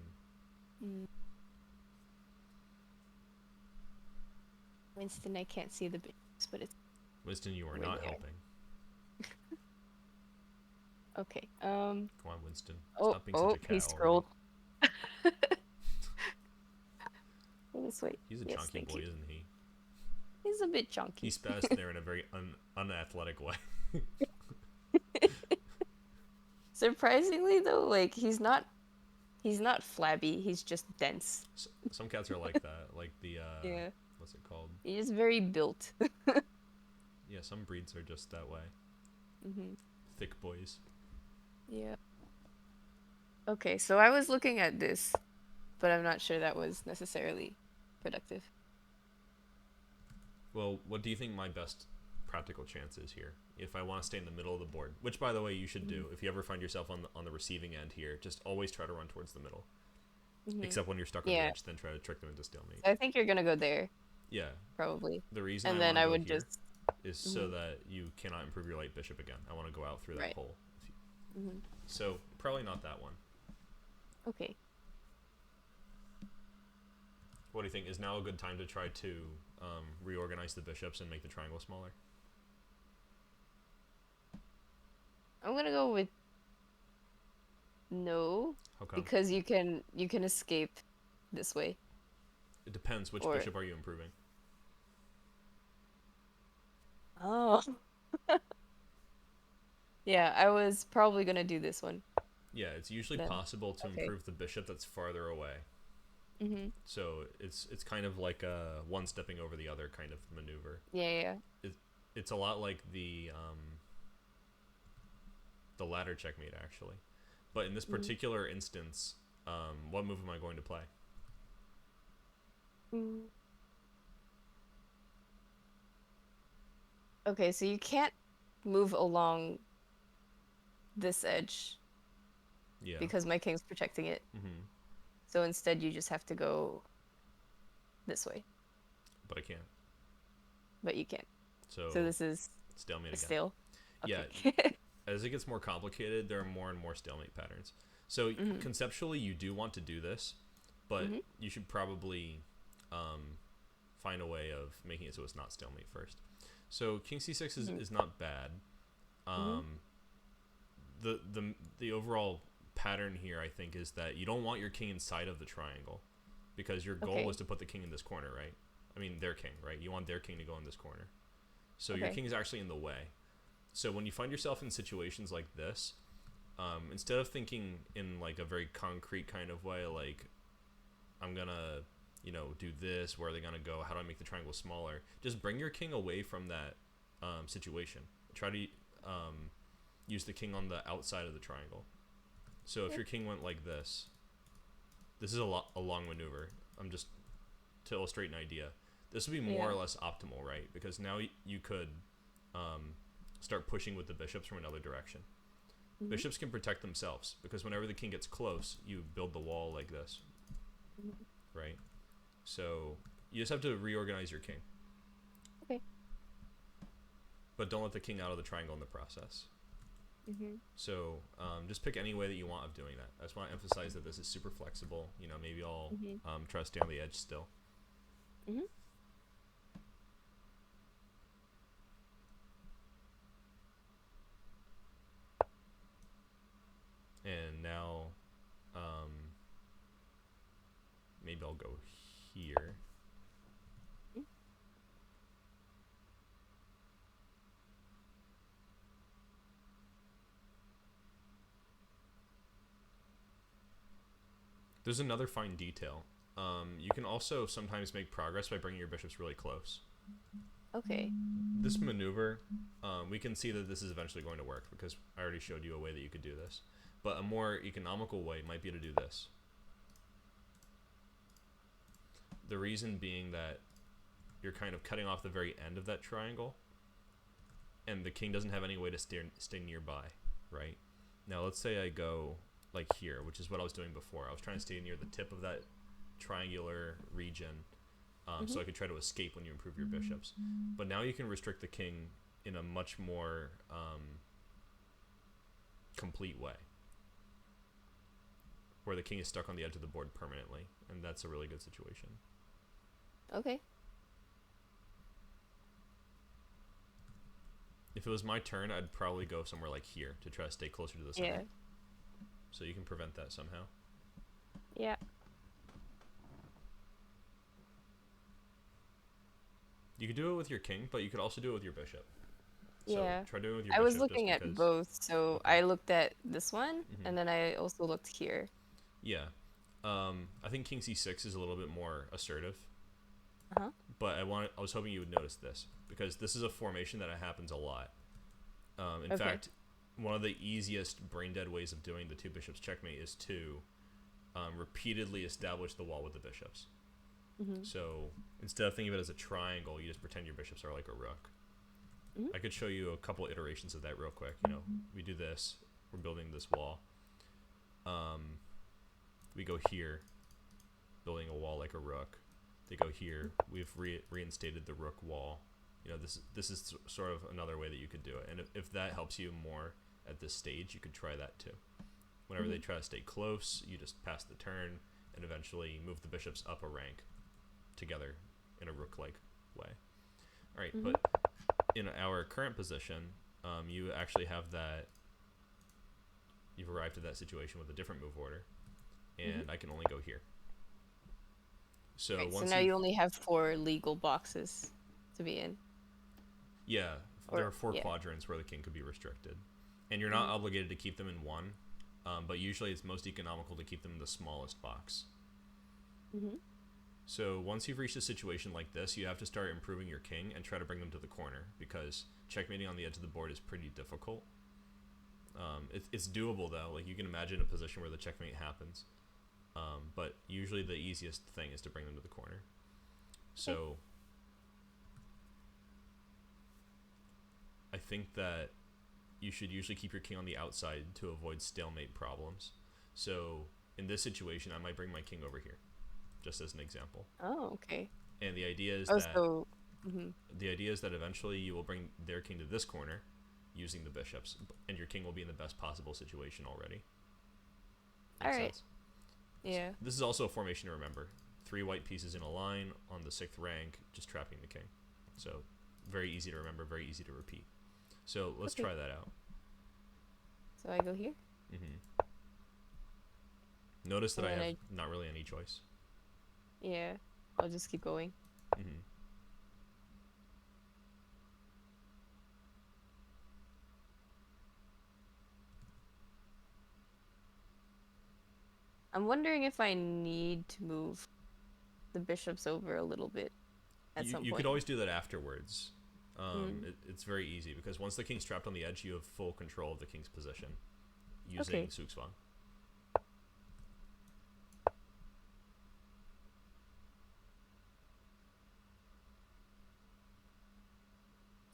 Mm. Winston, I can't see the bishops, but it's Winston, you are over not there. helping. Okay. Come on, Winston. Oh, Stop being such a he cat already. scrolled. Go this way. He's a Yes, chunky thank boy, you. isn't he? He's a bit He chunky. spazzed there in a very unathletic way. Surprisingly though, like he's not flabby, he's just dense. Some cats are like that. Like the, Yeah. what's it called? He's very built. Yeah, some breeds are just that way. Mm-hmm. Thick boys. Yeah. Okay, so I was looking at this, but I'm not sure that was necessarily productive. Well, what do you think my best practical chance is here? If I want to stay in the middle of the board, which by the way you should do. If you ever find yourself on the receiving end here, just always try to run towards the middle. Mm-hmm. Except when you're stuck on the edge, then try to trick them into stalemate. So I think you're gonna go there, Yeah. probably. The reason And I then want I to go would here just is so that you cannot improve your light bishop again. I want to go out through that Right. hole. Mm-hmm. So probably not that one. Okay. What do you think? Is now a good time to try to reorganize the bishops and make the triangle smaller? I'm gonna go with no, How come? because you can escape this way. It depends. Which Or bishop are you improving? oh. Yeah, I was probably gonna do this one. Yeah, it's usually Then. possible to Okay. improve the bishop that's farther away. Mm-hmm. So it's kind of like a one stepping over the other kind of maneuver. Yeah. It's a lot like the ladder checkmate actually, but in this particular instance, what move am I going to play? Mm. Okay, so you can't move along this edge Yeah. because my king's protecting it. Mm-hmm. So instead, you just have to go this way, But I can't. but you can't. So this is stalemate a again. stale. Yeah. Okay. As it gets more complicated, there are more and more stalemate patterns. So conceptually, you do want to do this, but you should probably find a way of making it so it's not stalemate first. So king c6 is not bad. The overall pattern here, I think, is that you don't want your king inside of the triangle, because your goal was to put the king in this corner, right? I mean, their king, right? You want their king to go in this corner. So your king is actually in the way. So when you find yourself in situations like this, instead of thinking in like a very concrete kind of way, like I'm gonna, do this, where are they gonna go, how do I make the triangle smaller, just bring your king away from that situation. Try to use the king on the outside of the triangle. So if your king went like this is a long maneuver. I'm just to illustrate an idea. This would be more or less optimal, right? Because now you could start pushing with the bishops from another direction. Bishops can protect themselves, because whenever the king gets close, you build the wall like this, right? So you just have to reorganize your king. Okay. But don't let the king out of the triangle in the process. So just pick any way that you want of doing that. I just want to emphasize that this is super flexible. Maybe I'll try to stay on the edge still. And now maybe I'll go here. There's another fine detail. You can also sometimes make progress by bringing your bishops really close. Okay. This maneuver, we can see that this is eventually going to work, because I already showed you a way that you could do this. But a more economical way might be to do this. The reason being that you're kind of cutting off the very end of that triangle, and the king doesn't have any way to stay nearby, right? Now let's say I go like here, which is what I was doing before. I was trying to stay near the tip of that triangular region, so I could try to escape when you improve your bishops. But now you can restrict the king in a much more complete way. where the king is stuck on the edge of the board permanently, and that's a really good situation. Okay. If it was my turn, I'd probably go somewhere like here to try to stay closer to the center. Yeah. So you can prevent that somehow. Yeah. You could do it with your king, but you could also do it with your bishop. So Yeah. try doing it with your I bishop was looking just at because. both, so Okay. I looked at this one, Mhm. and then I also looked here. Yeah. I think king c6 is a little bit more assertive. Uh-huh. But I was hoping you would notice this, because this is a formation that happens a lot. In Okay. fact, one of the easiest brain dead ways of doing the two bishops checkmate is to repeatedly establish the wall with the bishops. Mm-hmm. So instead of thinking of it as a triangle, you just pretend your bishops are like a rook. Mm-hmm. I could show you a couple iterations of that real quick. We do this. We're building this wall. We go here, building a wall like a rook. They go here. We've reinstated the rook wall. This is sort of another way that you could do it. And if that helps you more at this stage, you could try that too. Whenever they try to stay close, you just pass the turn and eventually move the bishops up a rank together in a rook-like way. All right, but in our current position, you actually have that. You've arrived at that situation with a different move order, and I can only go here. So Right, once so now you only have 4 legal boxes to be in. Yeah, there are 4 quadrants where the king could be restricted, and you're not obligated to keep them in one, but usually it's most economical to keep them in the smallest box. So once you've reached a situation like this, you have to start improving your king and try to bring them to the corner, because checkmating on the edge of the board is pretty difficult. It's doable though. Like, you can imagine a position where the checkmate happens, but usually the easiest thing is to bring them to the corner. So I think that you should usually keep your king on the outside to avoid stalemate problems. So in this situation, I might bring my king over here, just as an example. Oh, okay. And the idea is the idea is that eventually you will bring their king to this corner using the bishops, and your king will be in the best possible situation already. Makes sense? Yeah. So this is also a formation to remember. 3 white pieces in a line on the 6th rank, just trapping the king. So very easy to remember, very easy to repeat. So let's try that out. So I go here? Notice that I have not really any choice. Yeah, I'll just keep going. I'm wondering if I need to move the bishops over a little bit at some point. You could always do that afterwards. It's very easy, because once the king's trapped on the edge, you have full control of the king's position using zugzwang.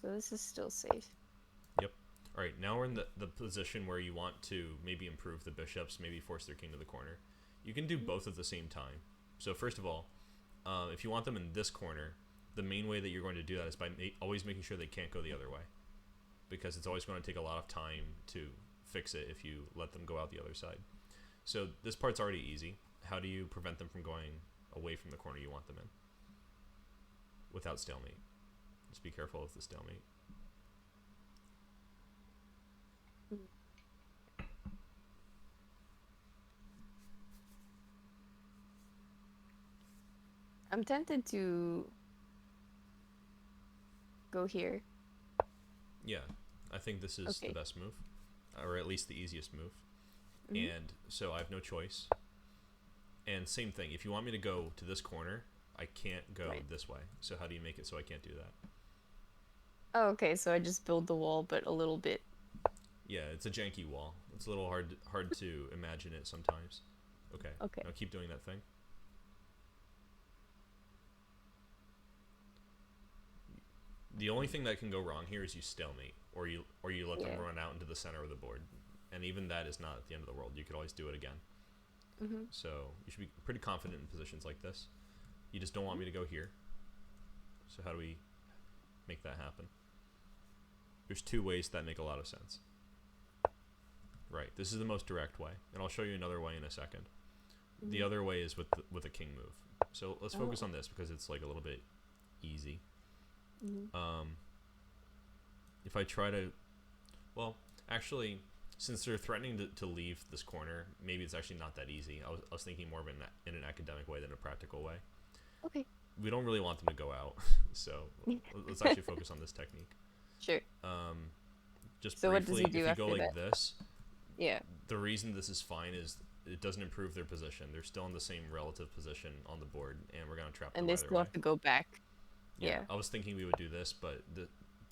So this is still safe. Yep. All right, now we're in the position where you want to maybe improve the bishops, maybe force their king to the corner. You can do both at the same time. So first of all, if you want them in this corner, the main way that you're going to do that is by always making sure they can't go the other way, because it's always going to take a lot of time to fix it if you let them go out the other side. So this part's already easy. How do you prevent them from going away from the corner you want them in without stalemate? Just be careful of the stalemate. I'm tempted to go here. Yeah, I think this is the best move, or at least the easiest move. And so I have no choice. And same thing, if you want me to go to this corner, I can't go this way. So how do you make it so I can't do that? Oh, okay, so I just build the wall, but a little bit. Yeah, it's a janky wall. It's a little hard to imagine it sometimes. Okay. Now keep doing that thing. The only thing that can go wrong here is you stalemate, or you let them run out into the center of the board, and even that is not the end of the world. You could always do it again. So you should be pretty confident in positions like this. You just don't want me to go here. So how do we make that happen? There's 2 ways that make a lot of sense. Right, this is the most direct way, and I'll show you another way in a second. The other way is with a king move. So let's focus on this because it's like a little bit easy. If I try to, well, actually, since they're threatening to leave this corner, maybe it's actually not that easy. I was thinking more of in an academic way than a practical way. Okay. We don't really want them to go out, so let's actually focus on this technique. Sure. Just So briefly, what does he do if you go after like that? this, Yeah. the reason this is fine is it doesn't improve their position. They're still in the same relative position on the board, and we're gonna trap them And they either still way. have to go back. Yeah, Yeah. I was thinking we would do this, but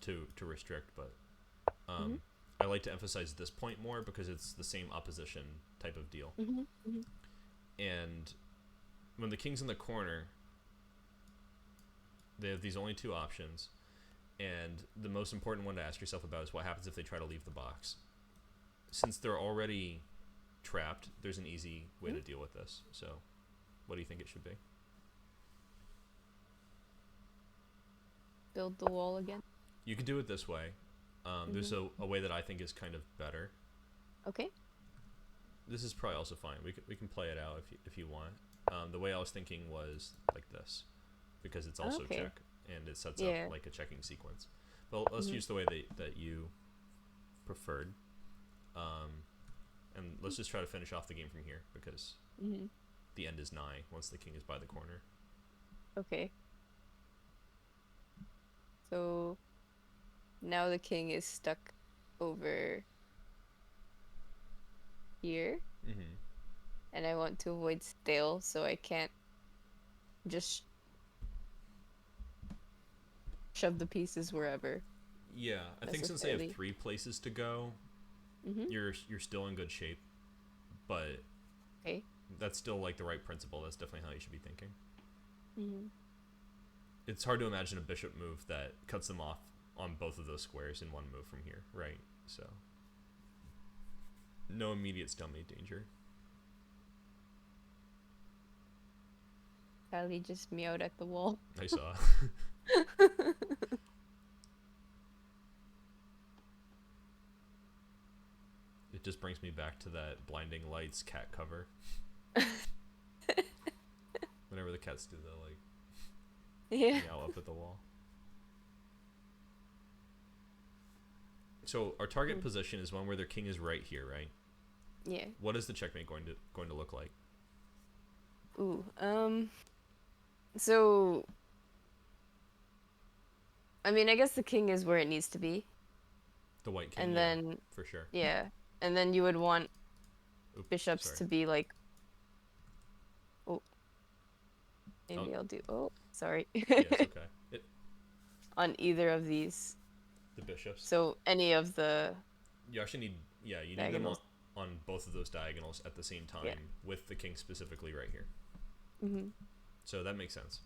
to restrict, but I like to emphasize this point more because it's the same opposition type of deal. And when the king's in the corner, they have these only two options, and the most important one to ask yourself about is what happens if they try to leave the box. Since they're already trapped, there's an easy way to deal with this. So, what do you think it should be? Build the wall again. You can do it this way. There's a way that I think is kind of better. Okay. This is probably also fine. We can play it out if you want. The way I was thinking was like this, because it's also check, and it sets up like a checking sequence. But let's use the way that you preferred. And let's just try to finish off the game from here, because the end is nigh once the king is by the corner. Okay. So now the king is stuck over here. And I want to avoid stale, so I can't just shove the pieces wherever. Yeah, I think since they have 3 places to go, you're still in good shape. But that's still like the right principle. That's definitely how you should be thinking. It's hard to imagine a bishop move that cuts them off on both of those squares in one move from here, right? So no immediate stalemate danger. Kylie just meowed at the wall. I saw. It just brings me back to that Blinding Lights cat cover. Whenever the cats do that, like, meow up at the wall. So our target position is one where their king is right here, right? Yeah. What is the checkmate going to look like? Ooh, so I mean, I guess the king is where it needs to be. The white king, and then for sure. Yeah, and then you would want bishops to be like. Oh, maybe I'll do. Oh, sorry. Yeah, it's okay. On either of these. The bishops. So any of the. You actually need, you need them on both of those diagonals at the same time, with the king specifically right here. So that makes sense.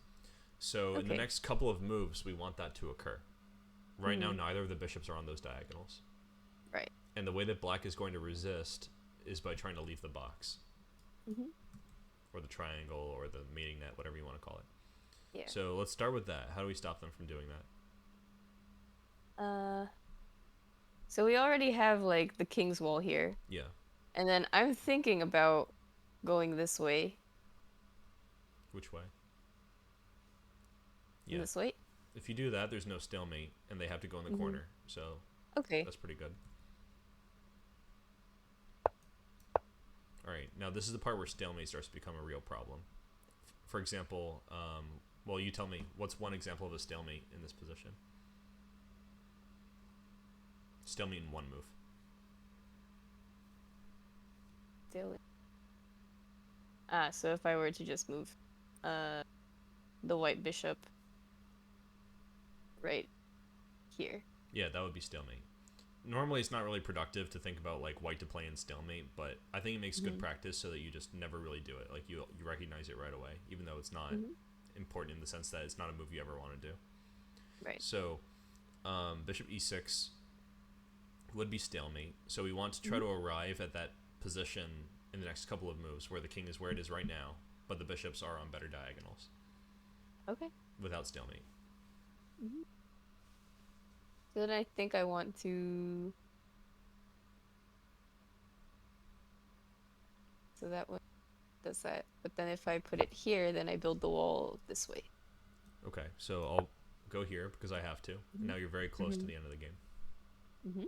So in the next couple of moves, we want that to occur. Right now, neither of the bishops are on those diagonals. Right. And the way that black is going to resist is by trying to leave the box. Or the triangle, or the mating net, whatever you want to call it. Yeah. So let's start with that. How do we stop them from doing that? So we already have, like, the king's wall here. Yeah. And then I'm thinking about going this way. Which way? Yeah. This way? If you do that, there's no stalemate, and they have to go in the corner. So that's pretty good. Alright, now this is the part where stalemate starts to become a real problem. For example, well, you tell me, what's one example of a stalemate in this position? Stalemate in one move. Stalemate. So if I were to just move the white bishop right here. Yeah, that would be stalemate. Normally it's not really productive to think about like white to play in stalemate, but I think it makes good practice so that you just never really do it. Like you recognize it right away, even though it's not important in the sense that it's not a move you ever want to do. Right. So bishop e6 would be stalemate. So we want to try to arrive at that position in the next couple of moves where the king is where it is right now, but the bishops are on better diagonals. Okay. Without stalemate. So then I think I want to. So that does that. But then if I put it here, then I build the wall this way. Okay, so I'll go here because I have to. And now you're very close to the end of the game.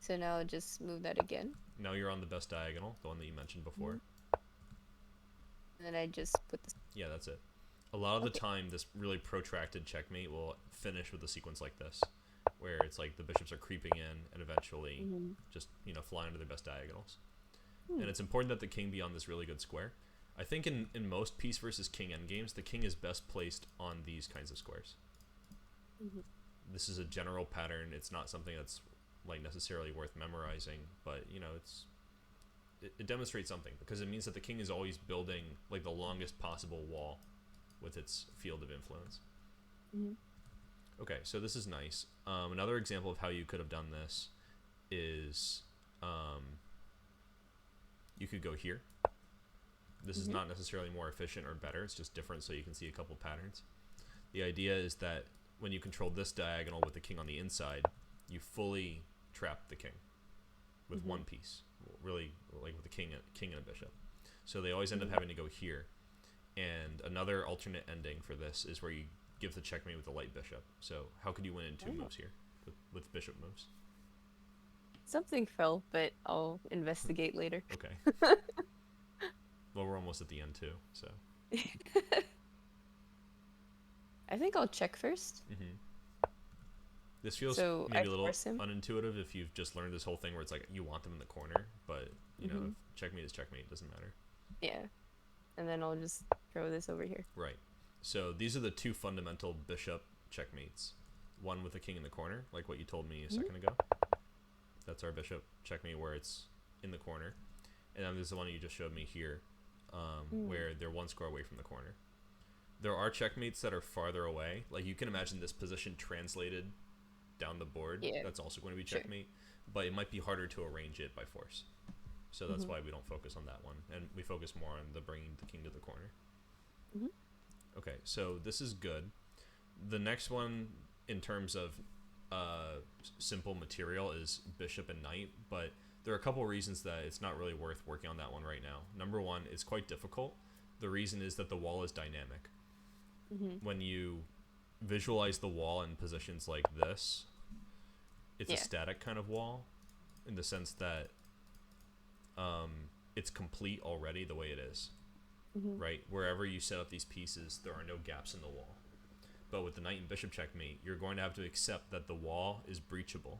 So now I'll just move that again. Now you're on the best diagonal, the one that you mentioned before. And then I just put this. Yeah, that's it. A lot of the time, this really protracted checkmate will finish with a sequence like this, where it's like the bishops are creeping in and eventually just, fly into their best diagonals. And it's important that the king be on this really good square. I think in most piece versus king endgames, the king is best placed on these kinds of squares. This is a general pattern. It's not something that's like necessarily worth memorizing, but it demonstrates something because it means that the king is always building like the longest possible wall with its field of influence. Okay, so this is nice. Another example of how you could have done this is you could go here. This is not necessarily more efficient or better, it's just different so you can see a couple patterns. The idea is that when you control this diagonal with the king on the inside, you fully trap the king with one piece, really like with a king and a bishop. So they always end up having to go here. And another alternate ending for this is where you give the checkmate with the light bishop. So how could you win in two moves here with bishop moves? Something fell, but I'll investigate later. Okay. Well, we're almost at the end too, so. I think I'll check first. This feels maybe a little unintuitive if you've just learned this whole thing where it's like you want them in the corner, but if checkmate is checkmate, it doesn't matter. Yeah. And then I'll just throw this over here. Right. So these are the two fundamental bishop checkmates. One with the king in the corner, like what you told me a second ago. That's our bishop checkmate where it's in the corner. And then there's the one you just showed me here, where they're one square away from the corner. There are checkmates that are farther away. Like you can imagine this position translated down the board. Yeah. That's also going to be checkmate. But it might be harder to arrange it by force. So that's why we don't focus on that one. And we focus more on the bringing the king to the corner. Okay, so this is good. The next one, in terms of simple material, is bishop and knight. But there are a couple reasons that it's not really worth working on that one right now. Number one, it's quite difficult. The reason is that the wall is dynamic. When you visualize the wall in positions like this, it's a static kind of wall in the sense that it's complete already the way it is, right? Wherever you set up these pieces, there are no gaps in the wall. But with the knight and bishop checkmate, you're going to have to accept that the wall is breachable.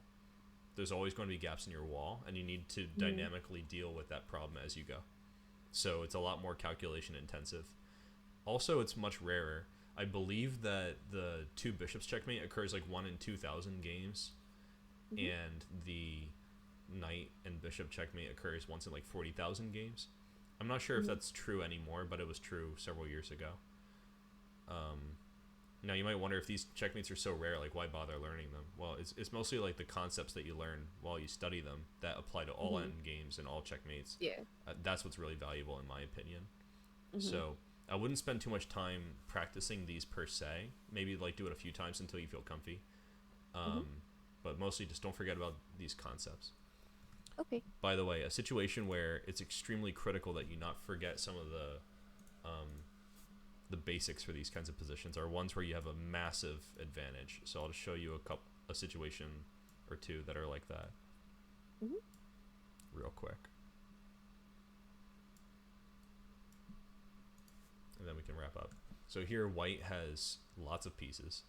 There's always going to be gaps in your wall, and you need to dynamically deal with that problem as you go. So it's a lot more calculation intensive. Also, it's much rarer. I believe that the two bishops checkmate occurs like 1 in 2,000 games, and the knight and bishop checkmate occurs once in like 40,000 games. I'm not sure if that's true anymore, but it was true several years ago. Now you might wonder if these checkmates are so rare, like why bother learning them? Well, it's mostly like the concepts that you learn while you study them that apply to all end games and all checkmates. Yeah, that's what's really valuable in my opinion. So I wouldn't spend too much time practicing these per se. Maybe like do it a few times until you feel comfy. But mostly just don't forget about these concepts. Okay. By the way, a situation where it's extremely critical that you not forget some of the basics for these kinds of positions are ones where you have a massive advantage. So I'll just show you a situation or two that are like that real quick. And then we can wrap up. So here white has lots of pieces,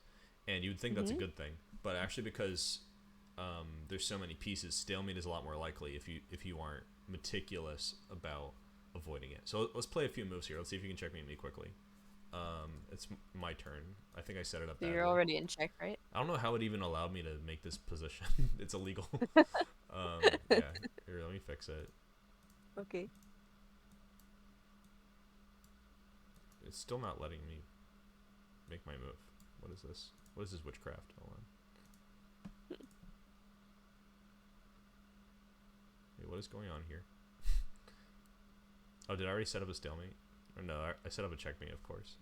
and you'd think that's a good thing, but actually because there's so many pieces, stalemate is a lot more likely if you aren't meticulous about avoiding it. So let's play a few moves here. Let's see if you can checkmate me quickly. It's my turn. I think I set it up. So you're already in check, right? I don't know how it even allowed me to make this position. It's illegal. Yeah. Here, let me fix it. Okay. It's still not letting me make my move. What is this? What is this witchcraft? Hold on. Wait, what is going on here? Oh, did I already set up a stalemate? Or no, I set up a checkmate, of course.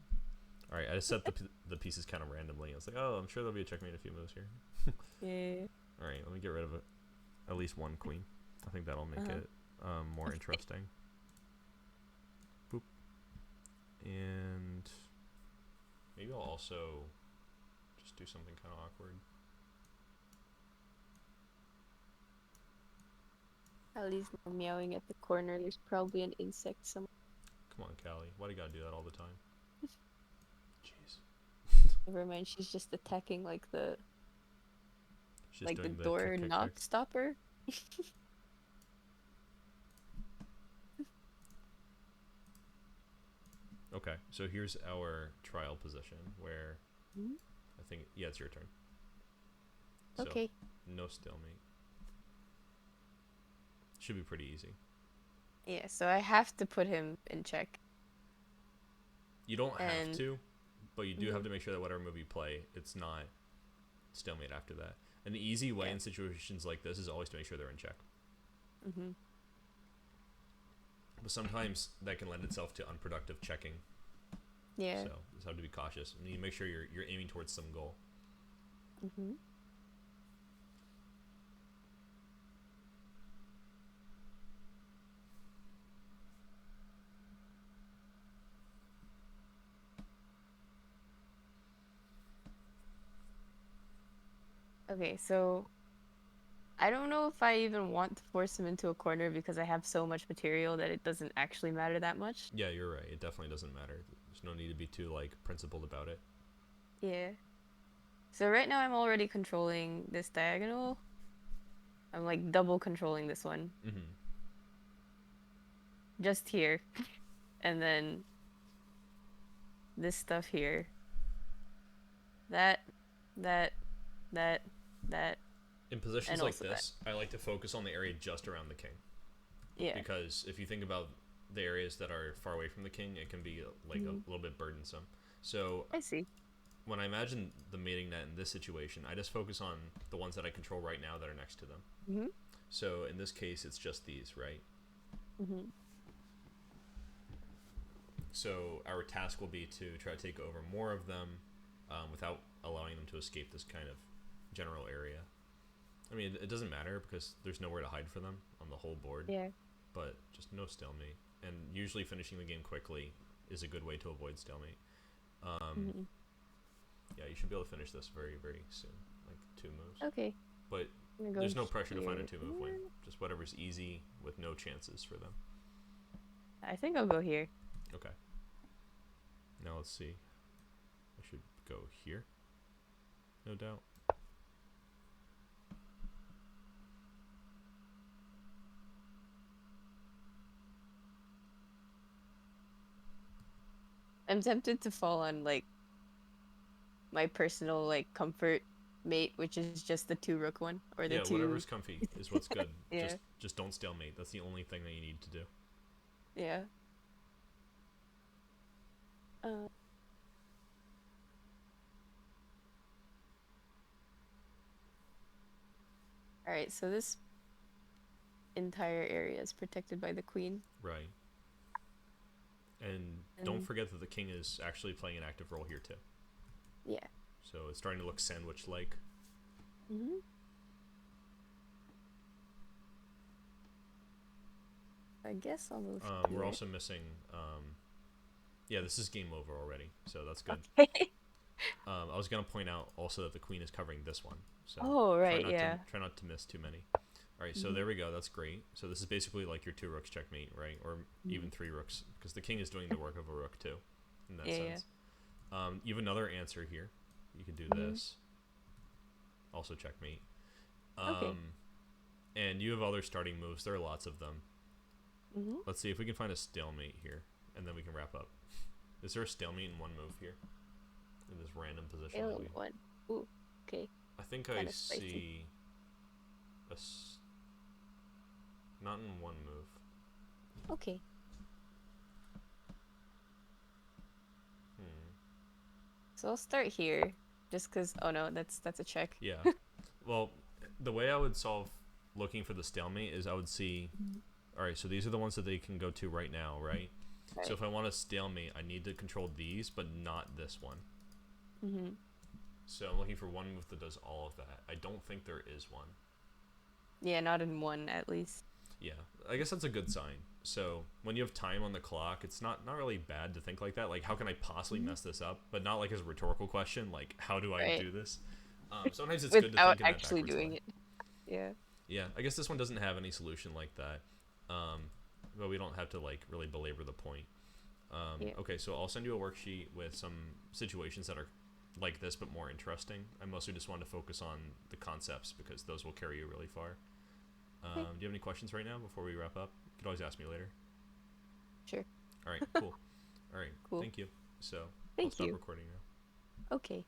Alright, I just set the pieces kind of randomly. I was like, oh, I'm sure there'll be a checkmate in a few moves here. Yeah. Alright, let me get rid of at least one queen. I think that'll make it more interesting. Boop. And maybe I'll also just do something kind of awkward. Allie's now meowing at the corner. There's probably an insect somewhere. Come on, Callie. Why do you gotta do that all the time? Jeez. Never mind. She's just attacking like the She's just doing the door kick, kick, knob kick. stopper. Okay, so here's our trial position where Mhm. I think, yeah, it's your turn. So, Okay. no stalemate. Should be pretty easy. Yeah. So I have to put him in check. You don't have And to, but you do Mhm. have to make sure that whatever move you play, it's not stalemate after that. And the easy way Yeah. in situations like this is always to make sure they're in check. Mhm. But sometimes that can lend itself to unproductive checking. Yeah. So you just have to be cautious. And you make sure you're aiming towards some goal. Mhm. Okay, so I don't know if I even want to force him into a corner because I have so much material that it doesn't actually matter that much. Yeah, you're right. It definitely doesn't matter. There's no need to be too like principled about it. Yeah. So right now I'm already controlling this diagonal. I'm like double controlling this one. Mm-hmm. Just here. And then this stuff here. That, that, that, that, In positions and like also that. this, I like to focus on the area just around the king. Yeah. Because if you think about the areas that are far away from the king, it can be like Mhm. a little bit burdensome. So I see. when I imagine the mating net in this situation, I just focus on the ones that I control right now that are next to them. Mhm. So in this case, it's just these, right? Mhm. So our task will be to try to take over more of them without allowing them to escape this kind of general area. I mean, it doesn't matter because there's nowhere to hide for them on the whole board. Yeah. But just no stalemate. And usually finishing the game quickly is a good way to avoid stalemate. Mhm. Yeah, you should be able to finish this very, very soon. Like 2 moves. Okay. But I'm gonna go there's no pressure to find a here. 2-move win. Just whatever's easy with no chances for them. I think I'll go here. Okay. Now let's see. I should go here. No doubt. I'm tempted to fall on like my personal like comfort mate, which is just the 2 rook one or the Yeah, two. whatever's comfy is what's good. Yeah. Just don't stalemate. That's the only thing that you need to do. Yeah. Uh, all right, so this entire area is protected by the queen. Right. And don't And forget that the king is actually playing an active role here too. yeah. So it's starting to look sandwich-like. Mhm. I guess I'll move We're here. also missing. Yeah, this is game over already, so that's good. Okay. I was gonna point out also that the queen is covering this one, so Oh, right, yeah. try not to miss too many. All right, so Mhm. there we go. That's great. So this is basically like your 2 rooks checkmate, right? Or even Mhm. 3 rooks, because the king is doing the work of a rook too, in that Yeah, sense. You have another answer here. You could do Mhm. this. Also checkmate. Okay. And you have other starting moves. There are lots of them. Mhm. Let's see if we can find a stalemate here, and then we can wrap up. Is there a stalemate in 1 move here? In this random position? That Alien one. Ooh, okay. I think I Kind of spicy. see not in 1 move. Okay. So I'll start here, just cause. Oh no, that's a check. Yeah. Well, the way I would solve looking for the stalemate is I would see, all right, so these are the ones that they can go to right now, right? Right. So if I want a stalemate, I need to control these, but not this one. Mhm. So I'm looking for 1 move that does all of that. I don't think there is one. Yeah, not in one at least. Yeah, I guess that's a good sign. So when you have time on the clock, it's not really bad to think like that. Like, how can I possibly Mhm. mess this up? But not like as a rhetorical question. Like, how do I Right. do this? Sometimes it's good to Without think in that actually backwards way. doing it. Yeah. Yeah, I guess this one doesn't have any solution like that. Um, but we don't have to like really belabor the point. Yeah. Okay, so I'll send you a worksheet with some situations that are like this but more interesting. I mostly just wanted to focus on the concepts because those will carry you really far. Okay. Do you have any questions right now before we wrap up? You could always ask me later. Sure. All right, cool. All right, Cool. thank you. So I'll Thank stop you. recording now. Okay.